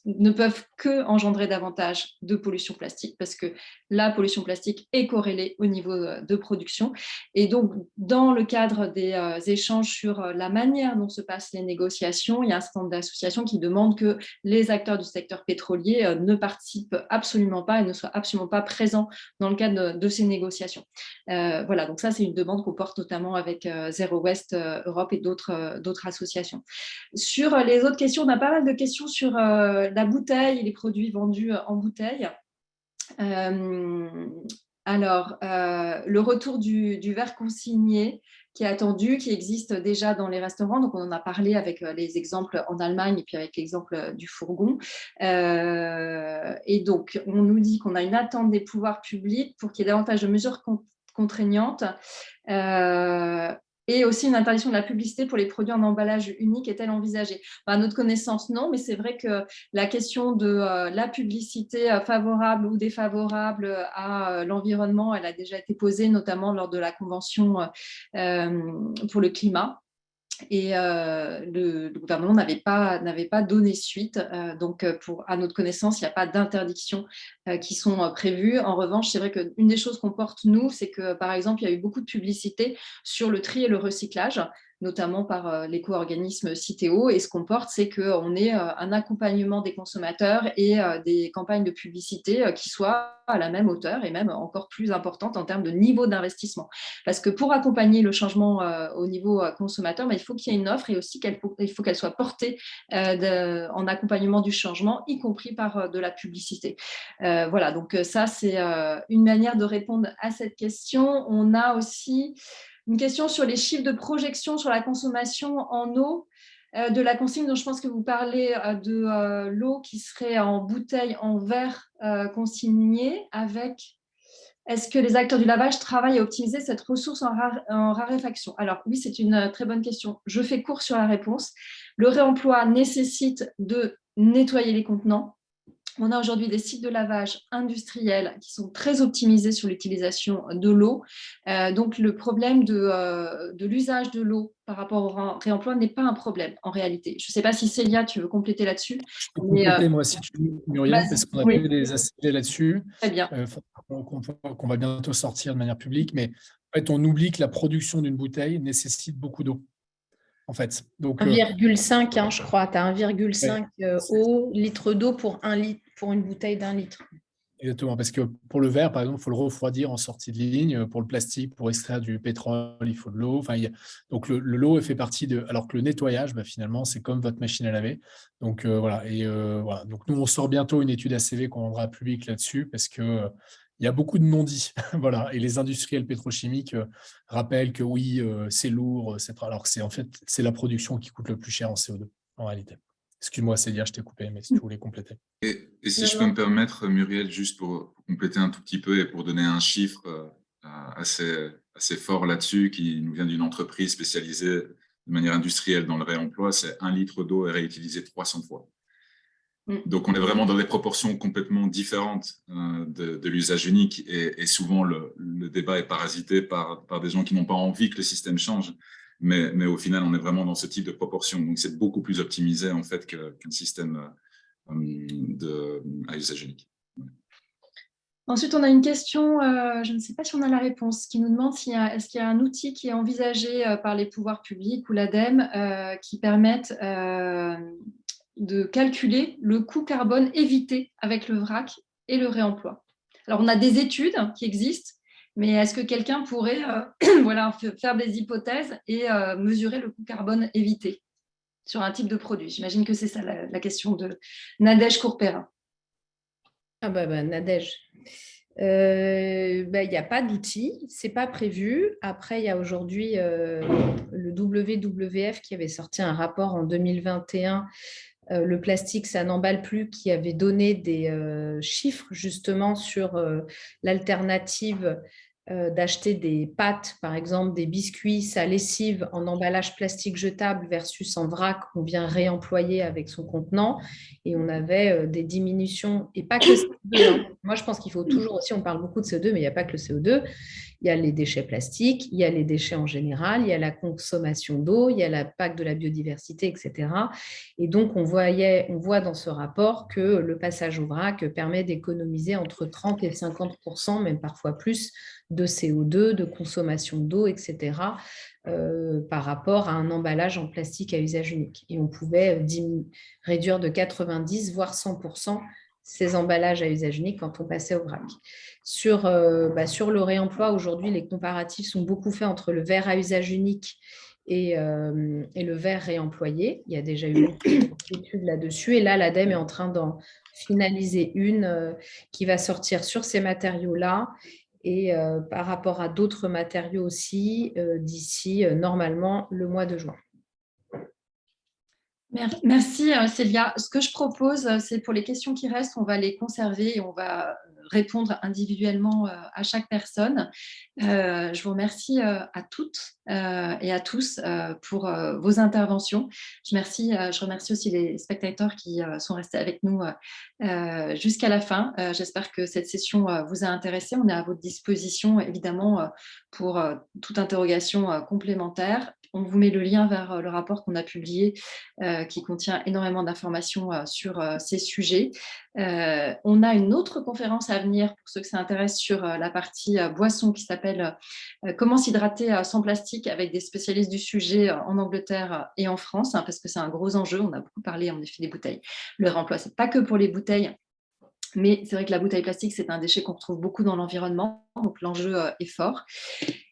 ne peuvent que engendrer davantage de pollution plastique parce que la pollution plastique est corrélée au niveau de production. Et donc, dans le cadre des échanges sur la manière dont se passent les négociations, il y a un certain nombre d'associations qui demandent que les acteurs du secteur pétrolier ne participent absolument pas et ne soient absolument pas présents dans le cadre de ces négociations. Voilà, donc ça, c'est une demande qu'on porte notamment avec Zero Waste Europe et d'autres associations. Sur les autres questions, on a pas mal de questions sur la bouteille et les produits vendus en bouteille. Alors, le retour du verre consigné qui est attendu, qui existe déjà dans les restaurants. Donc, on en a parlé avec les exemples en Allemagne et puis avec l'exemple du fourgon. Et donc, on nous dit qu'on a une attente des pouvoirs publics pour qu'il y ait davantage de mesures contraignantes et aussi une interdiction de la publicité pour les produits en emballage unique est-elle envisagée? À notre connaissance, non, mais c'est vrai que la question de la publicité favorable ou défavorable à l'environnement, elle a déjà été posée, notamment lors de la Convention pour le climat. Et le gouvernement n'avait pas donné suite. Donc, à notre connaissance, il n'y a pas d'interdiction qui sont prévues. En revanche, c'est vrai qu'une des choses qu'on porte, nous, c'est que, par exemple, il y a eu beaucoup de publicité sur le tri et le recyclage, notamment par l'éco-organisme Citeo. Et ce qu'on porte, c'est qu'on ait un accompagnement des consommateurs et des campagnes de publicité qui soient à la même hauteur et même encore plus importantes en termes de niveau d'investissement. Parce que pour accompagner le changement au niveau consommateur, il faut qu'il y ait une offre et aussi il faut qu'elle soit portée en accompagnement du changement, y compris par de la publicité. Voilà, donc ça, c'est une manière de répondre à cette question. On a aussi une question sur les chiffres de projection sur la consommation en eau de la consigne dont je pense que vous parlez de l'eau qui serait en bouteille en verre consignée avec... Est-ce que les acteurs du lavage travaillent à optimiser cette ressource en raréfaction? Alors oui, c'est une très bonne question. Je fais court sur la réponse. Le réemploi nécessite de nettoyer les contenants. On a aujourd'hui des sites de lavage industriels qui sont très optimisés sur l'utilisation de l'eau. Donc, le problème de l'usage de l'eau par rapport au réemploi n'est pas un problème en réalité. Je ne sais pas si Célia, tu veux compléter là-dessus. Je peux compléter moi si tu veux, Muriel, parce qu'on a fait des ACV là-dessus. Très bien. Qu'on va bientôt sortir de manière publique. Mais en fait, on oublie que la production d'une bouteille nécessite beaucoup d'eau. En fait. Donc, 1,5, je crois. Tu as 1,5 litre d'eau pour une bouteille d'1 litre. Exactement, parce que pour le verre, par exemple, il faut le refroidir en sortie de ligne. Pour le plastique, pour extraire du pétrole, il faut de l'eau. Enfin, donc l'eau fait partie de. Alors que le nettoyage, finalement, c'est comme votre machine à laver. Donc voilà. Et voilà. Donc nous, on sort bientôt une étude ACV qu'on rendra publique là-dessus, parce que il y a beaucoup de non-dits. Voilà. Et les industriels pétrochimiques rappellent que oui, c'est lourd, alors que en fait, c'est la production qui coûte le plus cher en CO2, en réalité. Excuse-moi, Célia, je t'ai coupé, mais si tu voulais compléter. Et si Non, je peux non. me permettre, Muriel, juste pour compléter un tout petit peu et pour donner un chiffre assez fort là-dessus, qui nous vient d'une entreprise spécialisée de manière industrielle dans le réemploi, c'est 1 litre d'eau est réutilisé 300 fois. Donc, on est vraiment dans des proportions complètement différentes de l'usage unique et souvent, le débat est parasité par des gens qui n'ont pas envie que le système change. Mais au final, on est vraiment dans ce type de proportion. Donc, c'est beaucoup plus optimisé en fait qu'un système à usage unique. Ensuite, on a une question, je ne sais pas si on a la réponse, qui nous demande est-ce qu'il y a un outil qui est envisagé par les pouvoirs publics ou l'ADEME qui permette de calculer le coût carbone évité avec le vrac et le réemploi. Alors, on a des études qui existent, mais est-ce que quelqu'un pourrait faire des hypothèses et mesurer le coût carbone évité sur un type de produit? J'imagine que c'est ça la question de Nadège Courpérin. Ah Nadège. Il n'y a pas d'outil, c'est pas prévu. Après, il y a aujourd'hui le WWF qui avait sorti un rapport en 2021, le plastique, ça n'emballe plus, qui avait donné des chiffres justement sur l'alternative d'acheter des pâtes, par exemple des biscuits, sa lessive en emballage plastique jetable versus en vrac qu'on vient réemployer avec son contenant. Et on avait des diminutions, et pas que CO2. Hein. Moi, je pense qu'il faut toujours aussi, on parle beaucoup de CO2, mais il n'y a pas que le CO2. Il y a les déchets plastiques, il y a les déchets en général, il y a la consommation d'eau, il y a l'impact de la biodiversité, etc. Et donc, on voit dans ce rapport que le passage au vrac permet d'économiser entre 30 et 50%, même parfois plus, de CO2, de consommation d'eau, etc., par rapport à un emballage en plastique à usage unique. Et on pouvait réduire de 90, voire 100% ces emballages à usage unique quand on passait au vrac. Sur le réemploi, aujourd'hui, les comparatifs sont beaucoup faits entre le verre à usage unique et le verre réemployé. Il y a déjà eu une étude là-dessus. Et là, l'ADEME est en train d'en finaliser une qui va sortir sur ces matériaux-là et par rapport à d'autres matériaux aussi d'ici normalement le mois de juin. Merci Célia. Ce que je propose, c'est pour les questions qui restent, on va les conserver et on va répondre individuellement à chaque personne. Je vous remercie à toutes et à tous pour vos interventions. Je remercie aussi les spectateurs qui sont restés avec nous jusqu'à la fin. J'espère que cette session vous a intéressé. On est à votre disposition, évidemment, pour toute interrogation complémentaire. On vous met le lien vers le rapport qu'on a publié qui contient énormément d'informations sur ces sujets. On a une autre conférence à venir pour ceux que ça intéresse sur la partie boisson qui s'appelle Comment s'hydrater sans plastique avec des spécialistes du sujet en Angleterre et en France, hein, parce que c'est un gros enjeu. On a beaucoup parlé en effet des bouteilles. Le réemploi, c'est pas que pour les bouteilles. Mais c'est vrai que la bouteille plastique, c'est un déchet qu'on retrouve beaucoup dans l'environnement, donc l'enjeu est fort.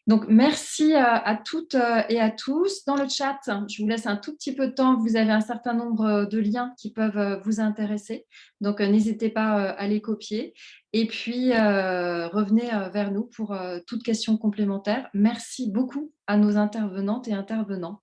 Donc, merci à toutes et à tous. Dans le chat, je vous laisse un tout petit peu de temps. Vous avez un certain nombre de liens qui peuvent vous intéresser. Donc, n'hésitez pas à les copier. Et puis, revenez vers nous pour toute question complémentaire. Merci beaucoup à nos intervenantes et intervenants.